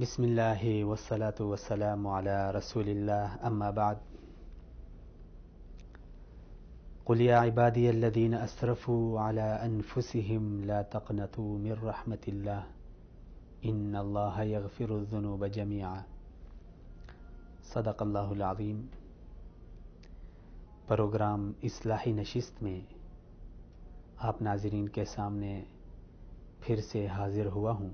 بسم اللہ والصلاة والسلام علی رسول اللہ اما بعد قل یا عبادی الذین اسرفوا علی انفسهم لا تقنطوا من رحمت اللہ ان اللہ یغفر الذنوب جميعا صدق اللہ العظیم۔ پروگرام اصلاحی نشست میں آپ ناظرین کے سامنے پھر سے حاضر ہوا ہوں،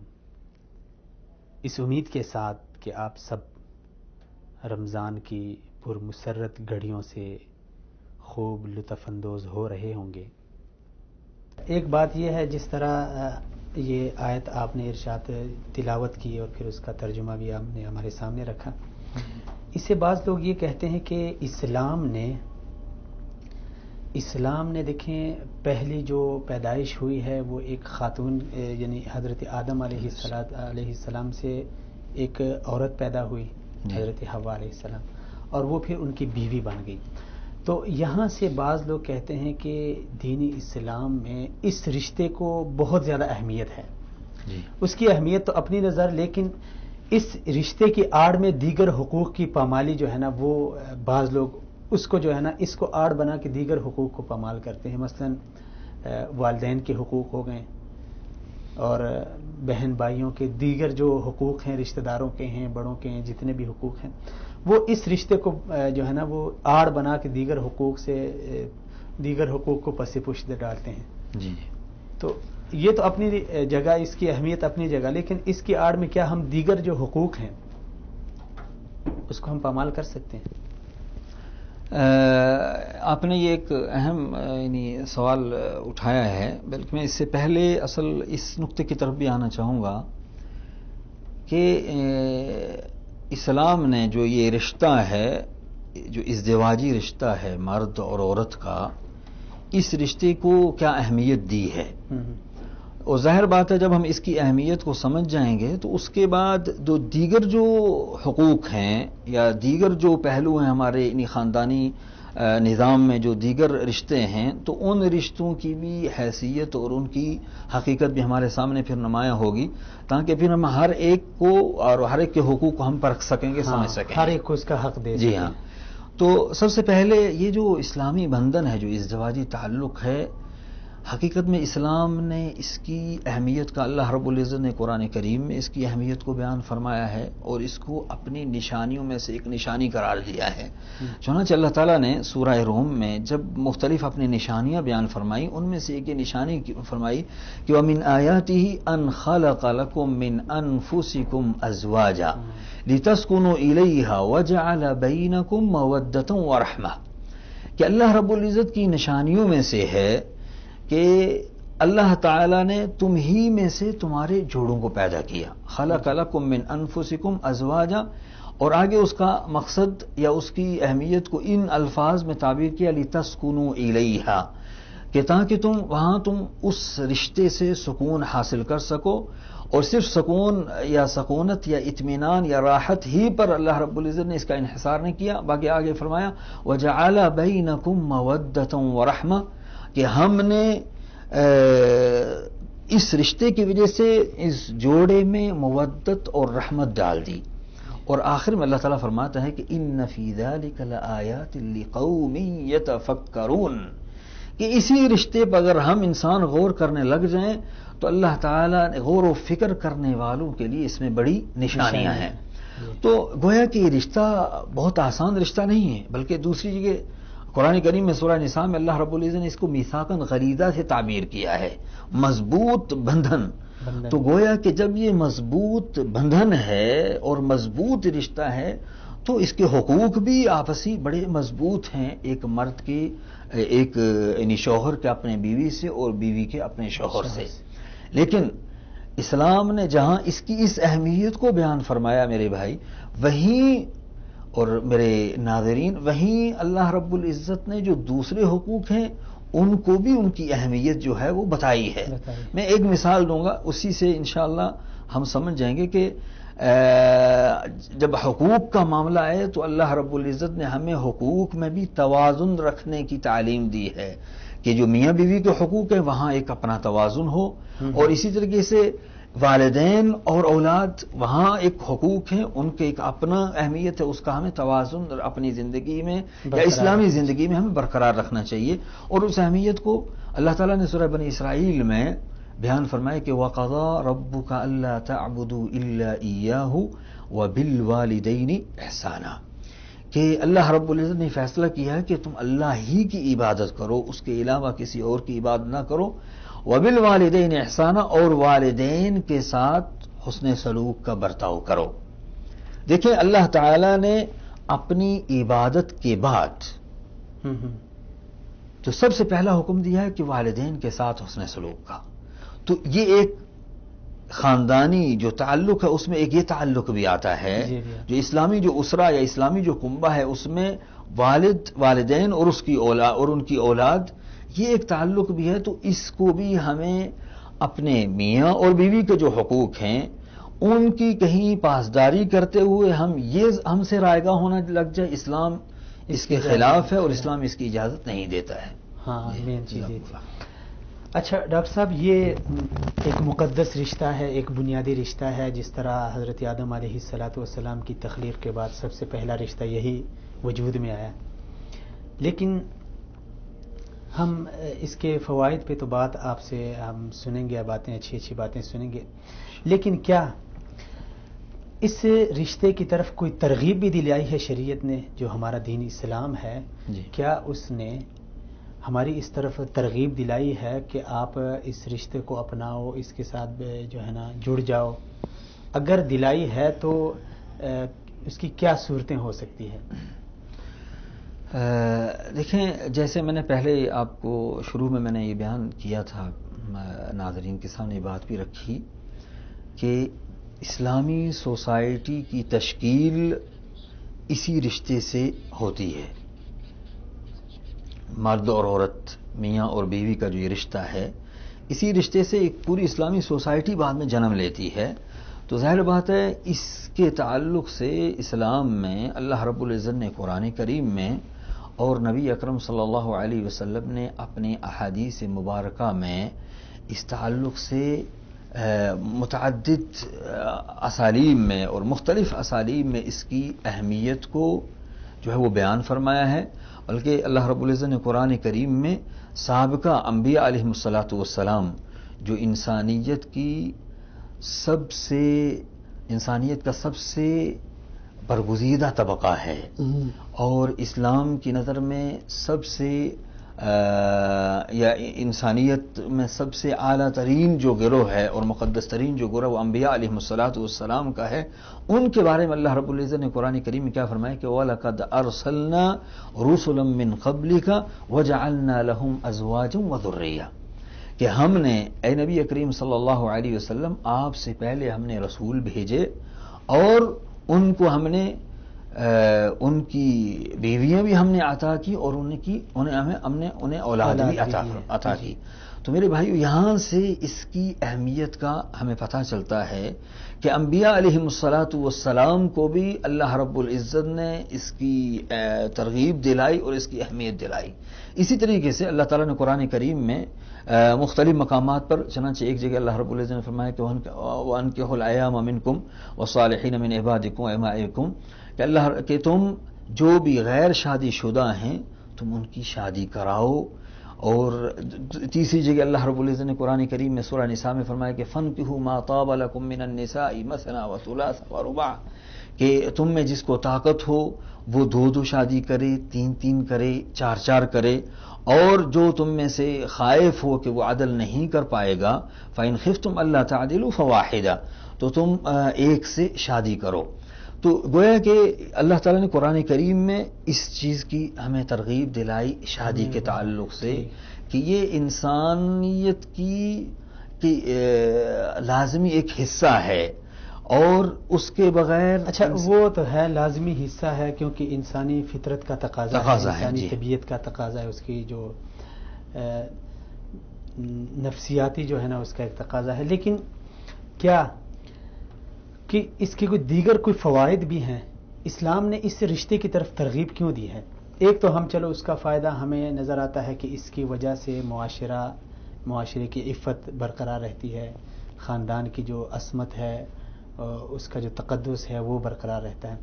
اس امید کے ساتھ کہ آپ سب رمضان کی پرمسرت گھڑیوں سے خوب لطف اندوز ہو رہے ہوں گے۔ ایک بات یہ ہے، جس طرح یہ آیت آپ نے ارشاد تلاوت کی اور پھر اس کا ترجمہ بھی آپ نے ہمارے سامنے رکھا، اس سے بعض لوگ یہ کہتے ہیں کہ اسلام نے دیکھیں پہلی جو پیدائش ہوئی ہے وہ ایک خاتون یعنی حضرت آدم علیہ السلام سے ایک عورت پیدا ہوئی، حضرت حوا علیہ السلام، اور وہ پھر ان کی بیوی بن گئی۔ تو یہاں سے بعض لوگ کہتے ہیں کہ دین اسلام میں اس رشتے کو بہت زیادہ اہمیت ہے، اس کی اہمیت تو اپنی نظر، لیکن اس رشتے کی آڑ میں دیگر حقوق کی پامالی جو ہے نا، وہ بعض لوگ اس کو جو ہے نا اس کو آڑ بنا کے دیگر حقوق کو پامال کرتے ہیں۔ مثلا والدین کے حقوق ہو گئے اور بہن بھائیوں کے دیگر جو حقوق ہیں، رشتہ داروں کے ہیں، بڑوں کے ہیں، جتنے بھی حقوق ہیں، وہ اس رشتے کو جو ہے نا وہ آڑ بنا کے دیگر حقوق کو پس پشت ڈالتے ہیں۔ جی تو یہ تو اپنی جگہ، اس کی اہمیت اپنی جگہ، لیکن اس کی آڑ میں کیا ہم دیگر جو حقوق ہیں اس کو ہم پامال کر سکتے ہیں؟ آپ نے یہ ایک اہم سوال اٹھایا ہے، بلکہ میں اس سے پہلے اصل اس نقطے کی طرف بھی آنا چاہوں گا کہ اسلام نے جو یہ رشتہ ہے، جو ازدواجی رشتہ ہے مرد اور عورت کا، اس رشتے کو کیا اہمیت دی ہے، اور ظاہر بات ہے جب ہم اس کی اہمیت کو سمجھ جائیں گے تو اس کے بعد دیگر جو حقوق ہیں یا دیگر جو پہلو ہیں ہمارے خاندانی نظام میں، جو دیگر رشتے ہیں، تو ان رشتوں کی بھی حیثیت اور ان کی حقیقت بھی ہمارے سامنے پھر نمایاں ہوگی، تاکہ پھر ہم ہر ایک کو اور ہر ایک کے حقوق کو ہم پرکھ سکیں گے، سمجھ سکیں، ہر ایک کو اس کا حق دے سکیں۔ جی ہاں، تو سب سے پہلے یہ جو اسلامی بندھن ہے، جو ازدواجی تعلق ہے، حقیقت میں اسلام نے اس کی اہمیت کا، اللہ رب العزت نے قرآن کریم میں اس کی اہمیت کو بیان فرمایا ہے اور اس کو اپنی نشانیوں میں سے ایک نشانی قرار دیا ہے۔ چنانچہ اللہ تعالیٰ نے سورہ روم میں جب مختلف اپنی نشانیاں بیان فرمائی، ان میں سے ایک یہ نشانی فرمائی کہ وَمِنْ آيَاتِهِ أَنْ خَلَقَ لَكُم مِّنْ أَنفُسِكُمْ أَزْوَاجًا لِتَسْكُنُوا إِلَيْهَا وَجَعَلَ بَيْنَكُم مَّوَدَّةً وَرَحْمَةً، کہ اللہ رب العزت کی نشانیوں میں سے ہے کہ اللہ تعالیٰ نے تم ہی میں سے تمہارے جوڑوں کو پیدا کیا، خلق لکم من انفسکم ازواجا، اور آگے اس کا مقصد یا اس کی اہمیت کو ان الفاظ میں تعبیر کیا، لتسکنوا الیہا، کہ تاکہ تم اس رشتے سے سکون حاصل کر سکو، اور صرف سکون یا سکونت یا اطمینان یا راحت ہی پر اللہ رب العزت نے اس کا انحصار نہیں کیا، باقی آگے فرمایا وجعل بینکم مودۃ ورحمہ، کہ ہم نے اس رشتے کی وجہ سے اس جوڑے میں مودت اور رحمت ڈال دی۔ اور آخر میں اللہ تعالیٰ فرماتا ہے کہ ان فی ذلک لآیات لقوم یتفکرون، کہ اسی رشتے پر اگر ہم انسان غور کرنے لگ جائیں تو اللہ تعالیٰ نے غور و فکر کرنے والوں کے لیے اس میں بڑی نشانیاں ہیں۔ تو گویا کہ یہ رشتہ بہت آسان رشتہ نہیں ہے، بلکہ دوسری جگہ قرآن کریم میں سورہ نساء میں اللہ رب العزت نے اس کو میثاقاً غلیظا سے تعبیر کیا ہے، مضبوط بندھن۔ تو گویا کہ جب یہ مضبوط بندھن ہے اور مضبوط رشتہ ہے تو اس کے حقوق بھی آپسی بڑے مضبوط ہیں، ایک مرد کے، ایک یعنی شوہر کے اپنے بیوی سے اور بیوی کے اپنے شوہر سے۔ لیکن اسلام نے جہاں اس کی اس اہمیت کو بیان فرمایا میرے بھائی، وہیں اور میرے ناظرین، وہیں اللہ رب العزت نے جو دوسرے حقوق ہیں ان کو بھی ان کی اہمیت جو ہے وہ بتائی ہے۔ میں ایک مثال دوں گا، اسی سے انشاءاللہ ہم سمجھ جائیں گے کہ جب حقوق کا معاملہ ہے تو اللہ رب العزت نے ہمیں حقوق میں بھی توازن رکھنے کی تعلیم دی ہے، کہ جو میاں بیوی کے حقوق ہیں وہاں ایک اپنا توازن ہو، اور اسی طریقے سے والدین اور اولاد وہاں ایک حقوق ہیں، ان کے ایک اپنا اہمیت ہے، اس کا ہمیں توازن اپنی زندگی میں یا اسلامی زندگی میں ہمیں برقرار رکھنا چاہیے. اور اس اہمیت کو اللہ تعالیٰ نے سورہ بنی اسرائیل میں بیان فرمایا کہ وَقَضَىٰ رَبُّكَ أَلَّا تَعْبُدُوا إِلَّا إِيَّاهُ وَبِالْوَالِدَيْنِ إِحْسَانًا، کہ اللہ رب العزت نے فیصلہ کیا ہے کہ تم اللہ ہی کی عبادت کرو، اس کے علاوہ کسی اور کی عبادت نہ کرو. وَبِالْوَالِدَيْنِ إِحْسَانًا، اور والدین کے ساتھ حسن سلوک کا برتاؤ کرو. دیکھیں اللہ تعالی نے اپنی عبادت کے بعد تو سب سے پہلا حکم دیا ہے کہ والدین کے ساتھ حسن سلوک کا. تو یہ ایک خاندانی جو تعلق ہے اس میں ایک یہ تعلق بھی آتا ہے، جو اسلامی جو اسرہ یا اسلامی جو کنبہ ہے اس میں والد، والدین اور اس کی اولاد اور ان کی اولاد، یہ ایک تعلق بھی ہے. تو اس کو بھی ہمیں اپنے میاں اور بیوی کے جو حقوق ہیں ان کی کہیں پاسداری کرتے ہوئے ہم سے رائے گاہ ہونا لگ جائے، اسلام اس کے خلاف ہے اور اسلام اس کی اجازت نہیں دیتا ہے. ہاں مین چیز. اچھا ڈاکٹر صاحب، یہ ایک مقدس رشتہ ہے، ایک بنیادی رشتہ ہے، جس طرح حضرت آدم علیہ السلام کی تخلیق کے بعد سب سے پہلا رشتہ یہی وجود میں آیا. لیکن ہم اس کے فوائد پہ تو بات آپ سے ہم سنیں گے، باتیں اچھی اچھی باتیں سنیں گے، لیکن کیا اس رشتے کی طرف کوئی ترغیب بھی دلائی ہے شریعت نے؟ جو ہمارا دین اسلام ہے کیا اس نے ہماری اس طرف ترغیب دلائی ہے کہ آپ اس رشتے کو اپناؤ، اس کے ساتھ جو ہے نا جڑ جاؤ؟ اگر دلائی ہے تو اس کی کیا صورتیں ہو سکتی ہیں؟ دیکھیں، جیسے میں نے پہلے آپ کو شروع میں نے یہ بیان کیا تھا، ناظرین کے سامنے بات بھی رکھی کہ اسلامی سوسائٹی کی تشکیل اسی رشتے سے ہوتی ہے. مرد اور عورت، میاں اور بیوی کا جو یہ رشتہ ہے، اسی رشتے سے ایک پوری اسلامی سوسائٹی بعد میں جنم لیتی ہے. تو ظاہر بات ہے اس کے تعلق سے اسلام میں اللہ رب العزت نے قرآن کریم میں اور نبی اکرم صلی اللہ علیہ وسلم نے اپنے احادیث مبارکہ میں اس تعلق سے متعدد اسالیب میں اور مختلف اسالیب میں اس کی اہمیت کو جو ہے وہ بیان فرمایا ہے. بلکہ اللہ رب العزت نے قرآن کریم میں سابقہ انبیاء علیہ الصلاۃ والسلام جو انسانیت کا سب سے برگزیدہ طبقہ ہے اور اسلام کی نظر میں سب سے یا انسانیت میں سب سے اعلیٰ ترین جو گروہ ہے اور مقدس ترین جو گروہ وہ انبیاء علیہ الصلاۃ والسلام کا ہے، ان کے بارے میں اللہ رب العزت نے قرآن کریم میں کیا فرمایا کہ وَلَقَدْ أَرْسَلْنَا رُسُلًا مِّن قَبْلِكَ وَجَعَلْنَا لَهُمْ أَزْوَاجًا وَذُرِّيَّةً، کہ ہم نے اے نبی کریم صلی اللہ علیہ وسلم آپ سے پہلے ہم نے رسول بھیجے اور ان کو ہم نے ان کی بیویاں بھی ہم نے عطا کی اور انہیں اولاد بھی عطا کی. تو میرے بھائیو، یہاں سے اس کی اہمیت کا ہمیں پتہ چلتا ہے کہ انبیاء علیہ الصلاۃ والسلام کو بھی اللہ رب العزت نے اس کی ترغیب دلائی اور اس کی اہمیت دلائی. اسی طریقے سے اللہ تعالیٰ نے قرآن کریم میں مختلف مقامات پر، چنانچہ ایک جگہ اللہ رب العزت نے فرمایا کہ وَأَنكِحُوا الْأَيَامَ مِنكُمْ وَالصَّالِحِينَ مِنْ عِبَادِكُمْ وَإِمَائِكُمْ، کہ تم جو بھی غیر شادی شدہ ہیں تم ان کی شادی کراؤ. اور تیسری جگہ اللہ رب العزت نے قرآن کریم میں سورہ نساء میں فرمایا کہ فَانكِحُوا مَا طَابَ لَكُم مِّنَ النِّسَاءِ مَثْنَىٰ وَثُلَاثَ وَرُبَاعَ، کہ تم میں جس کو طاقت ہو وہ 2 شادی کرے، 3 کرے، 4 کرے، اور جو تم میں سے خائف ہو کہ وہ عدل نہیں کر پائے گا فَإِنْ خِفْتُمْ أَلَّا تَعْدِلُوا فَوَاحِدَةً، تو تم ایک سے شادی کرو. تو گویا کہ اللہ تعالیٰ نے قرآن کریم میں اس چیز کی ہمیں ترغیب دلائی شادی کے تعلق سے کہ یہ انسانیت کی لازمی ایک حصہ ہے اور اس کے بغیر. اچھا وہ تو ہے لازمی حصہ ہے کیونکہ انسانی فطرت کا تقاضا ہے، انسانی طبیعت کا تقاضا ہے، اس کی جو نفسیاتی جو ہے نا اس کا ایک تقاضا ہے. لیکن کیا کہ اس کے کوئی دیگر کوئی فوائد بھی ہیں؟ اسلام نے اس رشتے کی طرف ترغیب کیوں دی ہے؟ ایک تو ہم چلو اس کا فائدہ ہمیں نظر آتا ہے کہ اس کی وجہ سے معاشرے کی عفت برقرار رہتی ہے، خاندان کی جو عصمت ہے، اس کا جو تقدس ہے وہ برقرار رہتا ہے.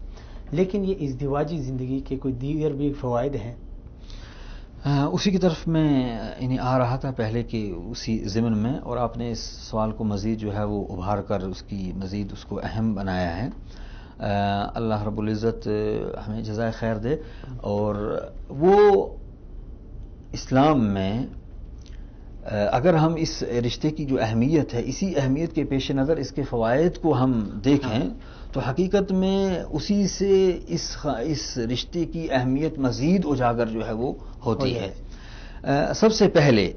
لیکن یہ ازدواجی زندگی کے کوئی دیگر بھی فوائد ہیں؟ اسی کی طرف میں آ رہا تھا پہلے کہ اسی ضمن میں، اور آپ نے اس سوال کو مزید جو ہے وہ ابھار کر اس کی مزید اس کو اہم بنایا ہے. اللہ رب العزت ہمیں جزائے خیر دے. اور وہ اسلام میں اگر ہم اس رشتے کی جو اہمیت ہے، اسی اہمیت کے پیش نظر اس کے فوائد کو ہم دیکھیں تو حقیقت میں اسی سے اس رشتے کی اہمیت مزید اجاگر جو ہے وہ ہوتی ہے. سب سے پہلے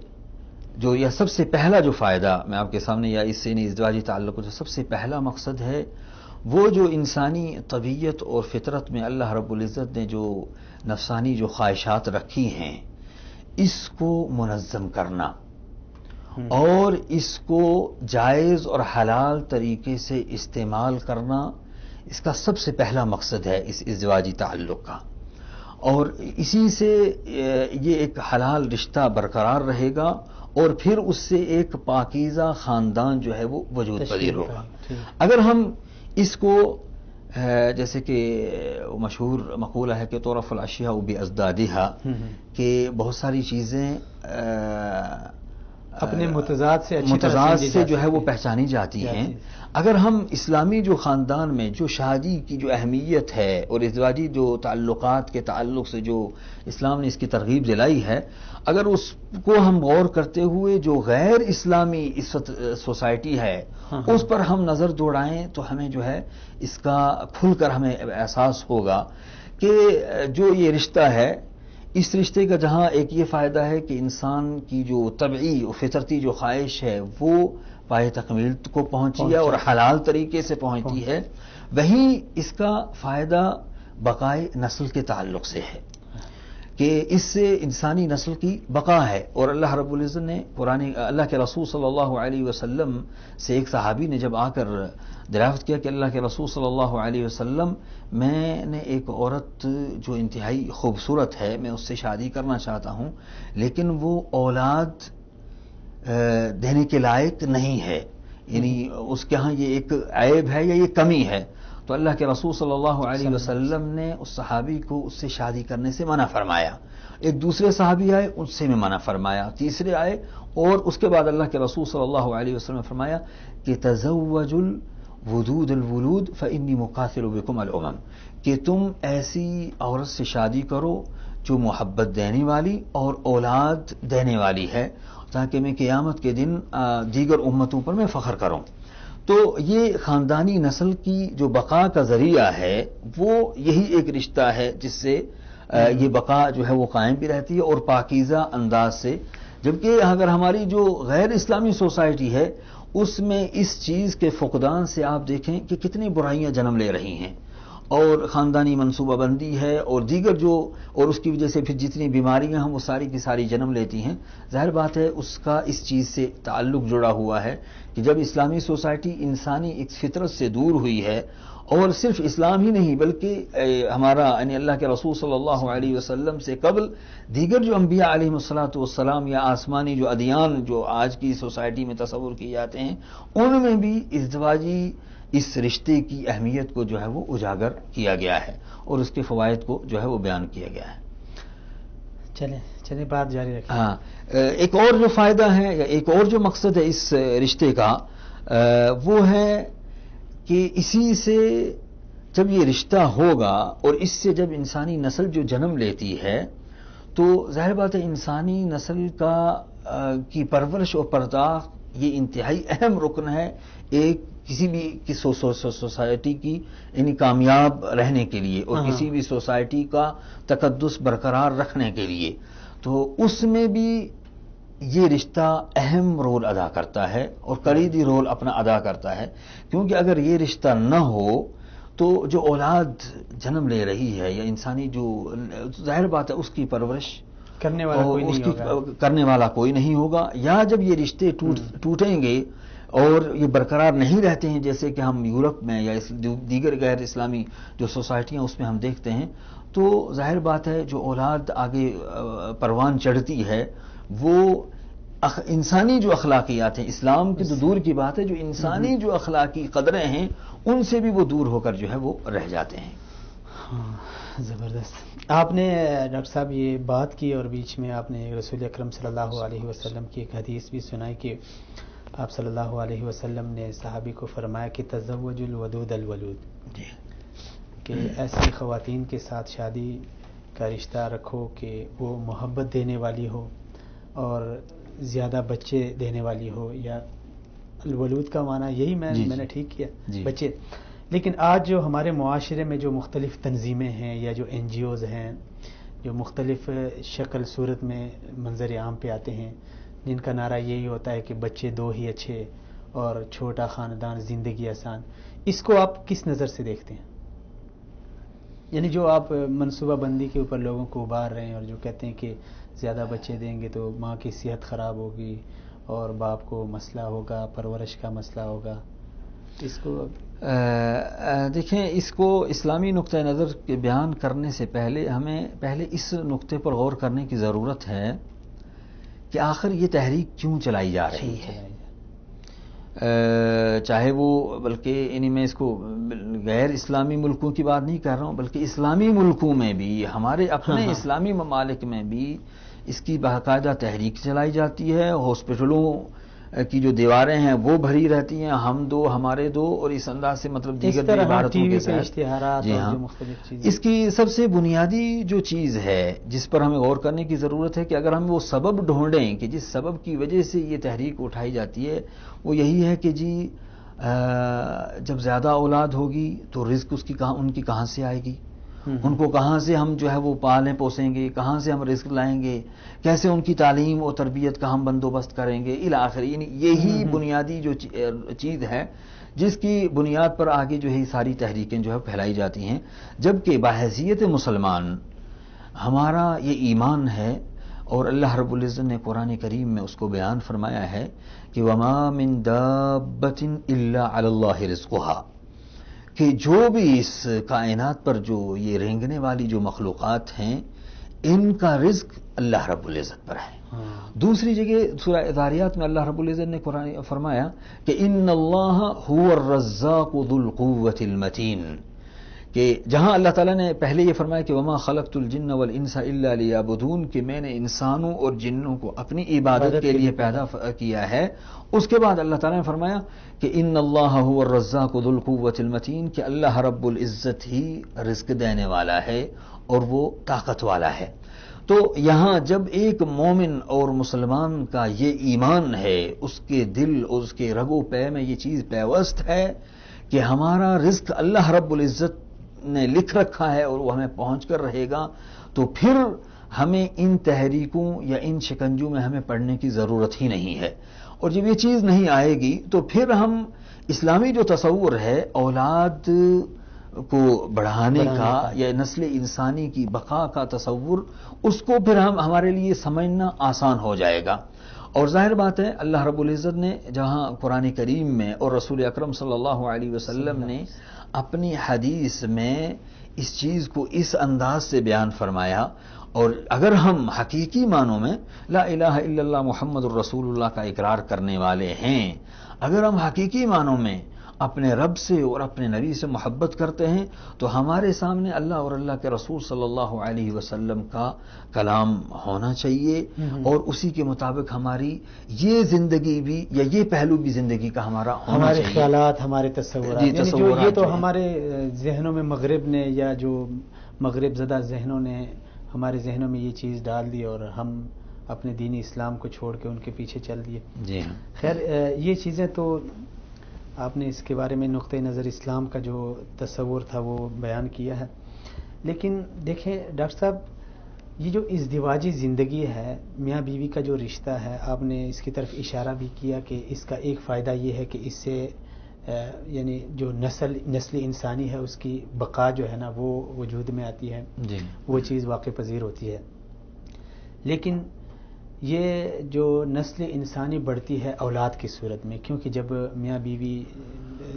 سب سے پہلا جو فائدہ میں آپ کے سامنے یا اس سے ازدواجی تعلق جو سب سے پہلا مقصد ہے، وہ جو انسانی طبیعت اور فطرت میں اللہ رب العزت نے جو نفسانی جو خواہشات رکھی ہیں، اس کو منظم کرنا اور اس کو جائز اور حلال طریقے سے استعمال کرنا، اس کا سب سے پہلا مقصد ہے اس ازدواجی تعلق کا. اور اسی سے یہ ایک حلال رشتہ برقرار رہے گا اور پھر اس سے ایک پاکیزہ خاندان جو ہے وہ وجود پذیر ہوگا. اگر ہم اس کو جیسے کہ مشہور مقولہ ہے کہ تعرف الاشیاء بازدادها، کہ بہت ساری چیزیں اپنے متضاد سے جو ہے وہ پہچانی جاتی ہیں. اگر ہم اسلامی جو خاندان میں جو شادی کی جو اہمیت ہے اور ازدواجی جو تعلقات کے تعلق سے جو اسلام نے اس کی ترغیب دلائی ہے، اگر اس کو ہم غور کرتے ہوئے جو غیر اسلامی اس وقت سوسائٹی ہے اس پر ہم نظر دوڑائیں تو ہمیں جو ہے اس کا کھل کر ہمیں احساس ہوگا کہ جو یہ رشتہ ہے، اس رشتے کا جہاں ایک یہ فائدہ ہے کہ انسان کی جو طبعی و فطرتی جو خواہش ہے وہ پائے تکمیل کو پہنچی ہے اور حلال طریقے سے پہنچتی ہے، وہیں اس کا فائدہ بقائے نسل کے تعلق سے ہے کہ اس سے انسانی نسل کی بقا ہے. اور اللہ رب العزت نے اللہ کے رسول صلی اللہ علیہ وسلم سے ایک صحابی نے جب آ کر دریافت کیا کہ اللہ کے رسول صلی اللہ علیہ وسلم، میں نے ایک عورت جو انتہائی خوبصورت ہے، میں اس سے شادی کرنا چاہتا ہوں، لیکن وہ اولاد دینے کے لائق نہیں ہے، یعنی اس کے ہاں یہ ایک عیب ہے یا یہ کمی ہے. تو اللہ کے رسول صلی اللہ علیہ وسلم نے اس صحابی کو اس سے شادی کرنے سے منع فرمایا. ایک دوسرے صحابی آئے، ان سے بھی منع فرمایا. تیسرے آئے اور اس کے بعد اللہ کے رسول صلی اللہ علیہ وسلم نے فرمایا کہ تزوج الودود الولود فانی مقاتل بکم الامم، کہ تم ایسی عورت سے شادی کرو جو محبت دینے والی اور اولاد دینے والی ہے، تاکہ میں قیامت کے دن دیگر امتوں پر میں فخر کروں. تو یہ خاندانی نسل کی جو بقا کا ذریعہ ہے وہ یہی ایک رشتہ ہے جس سے یہ بقا جو ہے وہ قائم بھی رہتی ہے اور پاکیزہ انداز سے. جبکہ اگر ہماری جو غیر اسلامی سوسائٹی ہے اس میں اس چیز کے فقدان سے آپ دیکھیں کہ کتنی برائیاں جنم لے رہی ہیں اور خاندانی منصوبہ بندی ہے اور دیگر جو، اور اس کی وجہ سے پھر جتنی بیماریاں ہیں وہ ساری کی ساری جنم لیتی ہیں. ظاہر بات ہے اس کا اس چیز سے تعلق جڑا ہوا ہے کہ جب اسلامی سوسائٹی انسانی ایک فطرت سے دور ہوئی ہے، اور صرف اسلام ہی نہیں بلکہ ہمارا یعنی اللہ کے رسول صلی اللہ علیہ وسلم سے قبل دیگر جو انبیاء علیہم الصلاۃ والسلام یا آسمانی جو ادیان جو آج کی سوسائٹی میں تصور کیے جاتے ہیں، ان میں بھی ازدواجی اس رشتے کی اہمیت کو جو ہے وہ اجاگر کیا گیا ہے اور اس کے فوائد کو جو ہے وہ بیان کیا گیا ہے. چلیں بات جاری رکھیں. ہاں، ایک اور جو فائدہ ہے یا ایک اور جو مقصد ہے اس رشتے کا وہ ہے کہ اسی سے جب یہ رشتہ ہوگا اور اس سے جب انسانی نسل جو جنم لیتی ہے تو ظاہر بات ہے انسانی نسل کی پرورش اور پرداخ یہ انتہائی اہم رکن ہے ایک کسی بھی سوسائٹی کی یعنی کامیاب رہنے کے لیے اور کسی بھی سوسائٹی کا تقدس برقرار رکھنے کے لیے. تو اس میں بھی یہ رشتہ اہم رول ادا کرتا ہے اور کلیدی رول اپنا ادا کرتا ہے، کیونکہ اگر یہ رشتہ نہ ہو تو جو اولاد جنم لے رہی ہے یا انسانی جو ظاہر بات ہے اس کی پرورش کرنے والا کوئی نہیں ہوگا، یا جب یہ رشتے ٹوٹیں گے اور یہ برقرار نہیں رہتے ہیں جیسے کہ ہم یورپ میں یا دیگر غیر اسلامی جو سوسائٹیاں اس میں ہم دیکھتے ہیں، تو ظاہر بات ہے جو اولاد آگے پروان چڑھتی ہے وہ انسانی جو اخلاقیات ہیں، اسلام کی تو دور کی بات ہے، جو انسانی جو اخلاقی قدریں ہیں ان سے بھی وہ دور ہو کر جو ہے وہ رہ جاتے ہیں۔ ہاں، زبردست۔ آپ نے ڈاکٹر صاحب یہ بات کی اور بیچ میں آپ نے رسول اکرم صلی اللہ علیہ وسلم کی ایک حدیث بھی سنائی کہ آپ صلی اللہ علیہ وسلم نے صحابی کو فرمایا کہ تزوج الودود الولود، جی، کہ ایسی خواتین کے ساتھ شادی کا رشتہ رکھو کہ وہ محبت دینے والی ہو اور زیادہ بچے دینے والی ہو، یا الولود کا معنی یہی میں نے ٹھیک کیا، بچے۔ لیکن آج جو ہمارے معاشرے میں جو مختلف تنظیمیں ہیں یا جو این جی اوز ہیں جو مختلف شکل صورت میں منظر عام پہ آتے ہیں، جن کا نعرہ یہی ہوتا ہے کہ بچے دو ہی اچھے اور چھوٹا خاندان زندگی آسان، اس کو آپ کس نظر سے دیکھتے ہیں؟ یعنی جو آپ منصوبہ بندی کے اوپر لوگوں کو ابھار رہے ہیں اور جو کہتے ہیں کہ زیادہ بچے دیں گے تو ماں کی صحت خراب ہوگی اور باپ کو مسئلہ ہوگا، پرورش کا مسئلہ ہوگا، اس کو دیکھیں، اس کو اسلامی نقطہ نظر کے بیان کرنے سے ہمیں پہلے اس نقطے پر غور کرنے کی ضرورت ہے کہ آخر یہ تحریک کیوں چلائی جا رہی ہے۔ چاہے وہ، بلکہ میں اس کو غیر اسلامی ملکوں کی بات نہیں کر رہا ہوں، بلکہ اسلامی ملکوں میں بھی، ہمارے اپنے اسلامی ممالک میں بھی اس کی باقاعدہ تحریک چلائی جاتی ہے۔ ہاسپٹلوں کی جو دیواریں ہیں وہ بھری رہتی ہیں، ہم دو ہمارے دو، اور اس انداز سے مطلب دیگر عبارتوں کے ساتھ اشتہارات جی اور ہاں، جو مختلف چیزیں۔ اس کی سب سے بنیادی جو چیز ہے جس پر ہمیں غور کرنے کی ضرورت ہے کہ اگر ہم وہ سبب ڈھونڈیں کہ جس سبب کی وجہ سے یہ تحریک اٹھائی جاتی ہے، وہ یہی ہے کہ جی جب زیادہ اولاد ہوگی تو رزق ان کی کہاں سے آئے گی، ان کو کہاں سے ہم جو ہے وہ پالیں پوسیں گے، کہاں سے ہم رزق لائیں گے، کیسے ان کی تعلیم اور تربیت کا ہم بندوبست کریں گے الی آخر۔ یعنی یہی بنیادی جو چیز ہے جس کی بنیاد پر آگے جو ہے ساری تحریکیں جو ہے پھیلائی جاتی ہیں، جبکہ بحیثیت مسلمان ہمارا یہ ایمان ہے، اور اللہ رب العزت نے قرآن کریم میں اس کو بیان فرمایا ہے کہ وما من دابۃ الا علی اللہ رزقها، کہ جو بھی اس کائنات پر جو یہ رینگنے والی جو مخلوقات ہیں ان کا رزق اللہ رب العزت پر ہے۔ دوسری جگہ سورہ ذاریات میں اللہ رب العزت نے قرآن فرمایا کہ ان اللہ هو الرزاق ذو القوة المتین، کہ جہاں اللہ تعالیٰ نے پہلے یہ فرمایا کہ وما خلقت الجن والانس الا لیعبدون، کہ میں نے انسانوں اور جنوں کو اپنی عبادت کے لیے پیدا کیا ہے، اس کے بعد اللہ تعالیٰ نے فرمایا کہ ان اللہ هو الرزاق ذو القوة المتین، کہ اللہ رب العزت ہی رزق دینے والا ہے اور وہ طاقت والا ہے۔ تو یہاں جب ایک مومن اور مسلمان کا یہ ایمان ہے، اس کے دل اور اس کے رگ و پے میں یہ چیز پیوست ہے کہ ہمارا رزق اللہ رب العزت نے لکھ رکھا ہے اور وہ ہمیں پہنچ کر رہے گا، تو پھر ہمیں ان تحریکوں یا ان شکنجوں میں ہمیں پڑنے کی ضرورت ہی نہیں ہے۔ اور جب یہ چیز نہیں آئے گی تو پھر ہم اسلامی جو تصور ہے اولاد کو بڑھانے کا یا نسل انسانی کی بقا کا تصور، اس کو پھر ہمارے لیے سمجھنا آسان ہو جائے گا۔ اور ظاہر بات ہے اللہ رب العزت نے جہاں قرآن کریم میں اور رسول اکرم صلی اللہ علیہ وسلم نے اپنی حدیث میں اس چیز کو اس انداز سے بیان فرمایا، اور اگر ہم حقیقی معنوں میں لا الہ الا اللہ محمد الرسول اللہ کا اقرار کرنے والے ہیں، اگر ہم حقیقی معنوں میں اپنے رب سے اور اپنے نبی سے محبت کرتے ہیں، تو ہمارے سامنے اللہ اور اللہ کے رسول صلی اللہ علیہ وسلم کا کلام ہونا چاہیے، اور اسی کے مطابق ہماری یہ زندگی بھی یا یہ پہلو بھی زندگی کا ہمارا ہونا ہمارے چاہیے۔ خیالات، ہمارے تصورات، یعنی جو یہ تو ہمارے ذہنوں میں مغرب نے یا جو مغرب زدہ ذہنوں نے ہمارے ذہنوں میں یہ چیز ڈال دی اور ہم اپنے دینی اسلام کو چھوڑ کے ان کے پیچھے چل دیے۔ جی ہاں، خیر یہ چیزیں تو آپ نے اس کے بارے میں نقطۂ نظر اسلام کا جو تصور تھا وہ بیان کیا ہے، لیکن دیکھیں ڈاکٹر صاحب، یہ جو ازدواجی زندگی ہے، میاں بیوی کا جو رشتہ ہے، آپ نے اس کی طرف اشارہ بھی کیا کہ اس کا ایک فائدہ یہ ہے کہ اس سے یعنی جو نسل انسانی ہے اس کی بقا جو ہے نا وہ وجود میں آتی ہے، جی وہ چیز واقع پذیر ہوتی ہے۔ لیکن یہ جو نسل انسانی بڑھتی ہے اولاد کی صورت میں، کیونکہ جب میاں بیوی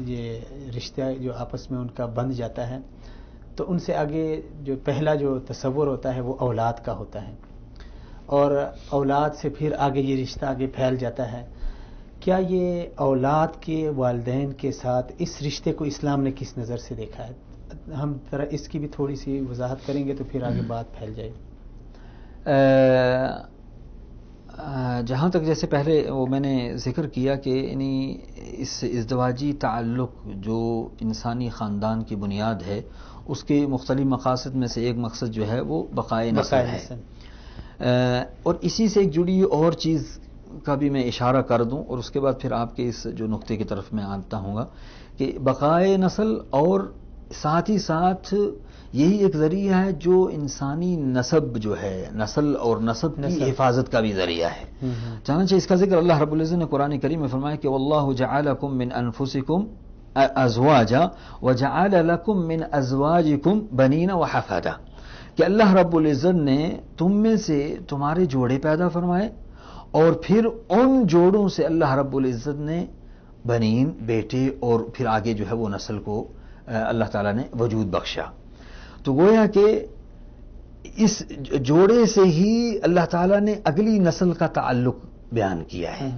یہ رشتہ جو آپس میں ان کا بندھ جاتا ہے تو ان سے آگے جو پہلا جو تصور ہوتا ہے وہ اولاد کا ہوتا ہے، اور اولاد سے پھر آگے یہ رشتہ آگے پھیل جاتا ہے. کیا یہ اولاد کے والدین کے ساتھ اس رشتے کو اسلام نے کس نظر سے دیکھا ہے؟ ہم ذرا اس کی بھی تھوڑی سی وضاحت کریں گے تو پھر آگے بات پھیل جائے. جہاں تک جیسے پہلے وہ میں نے ذکر کیا کہ یعنی اس ازدواجی تعلق جو انسانی خاندان کی بنیاد ہے اس کے مختلف مقاصد میں سے ایک مقصد جو ہے وہ بقائے نسل ہے. اور اسی سے ایک جڑی اور چیز کا بھی میں اشارہ کر دوں اور اس کے بعد پھر آپ کے اس جو نقطے کی طرف میں آتا ہوں گا کہ بقائے نسل اور ساتھ ہی ساتھ یہی ایک ذریعہ ہے جو انسانی نسب جو ہے نسل اور نسب کی حفاظت کا بھی ذریعہ ہے. چنانچہ اس کا ذکر اللہ رب العزت نے قرآن کریم میں فرمایا کہ واللہ جعلکم من انفسکم ازواجا وجعل لکم من ازواجکم بنین وحفادا، کہ اللہ رب العزت نے تم میں سے تمہارے جوڑے پیدا فرمائے اور پھر ان جوڑوں سے اللہ رب العزت نے بنین بیٹے اور پھر آگے جو ہے وہ نسل کو اللہ تعالیٰ نے وجود بخشا. تو گویا کہ اس جوڑے سے ہی اللہ تعالیٰ نے اگلی نسل کا تعلق بیان کیا ہے.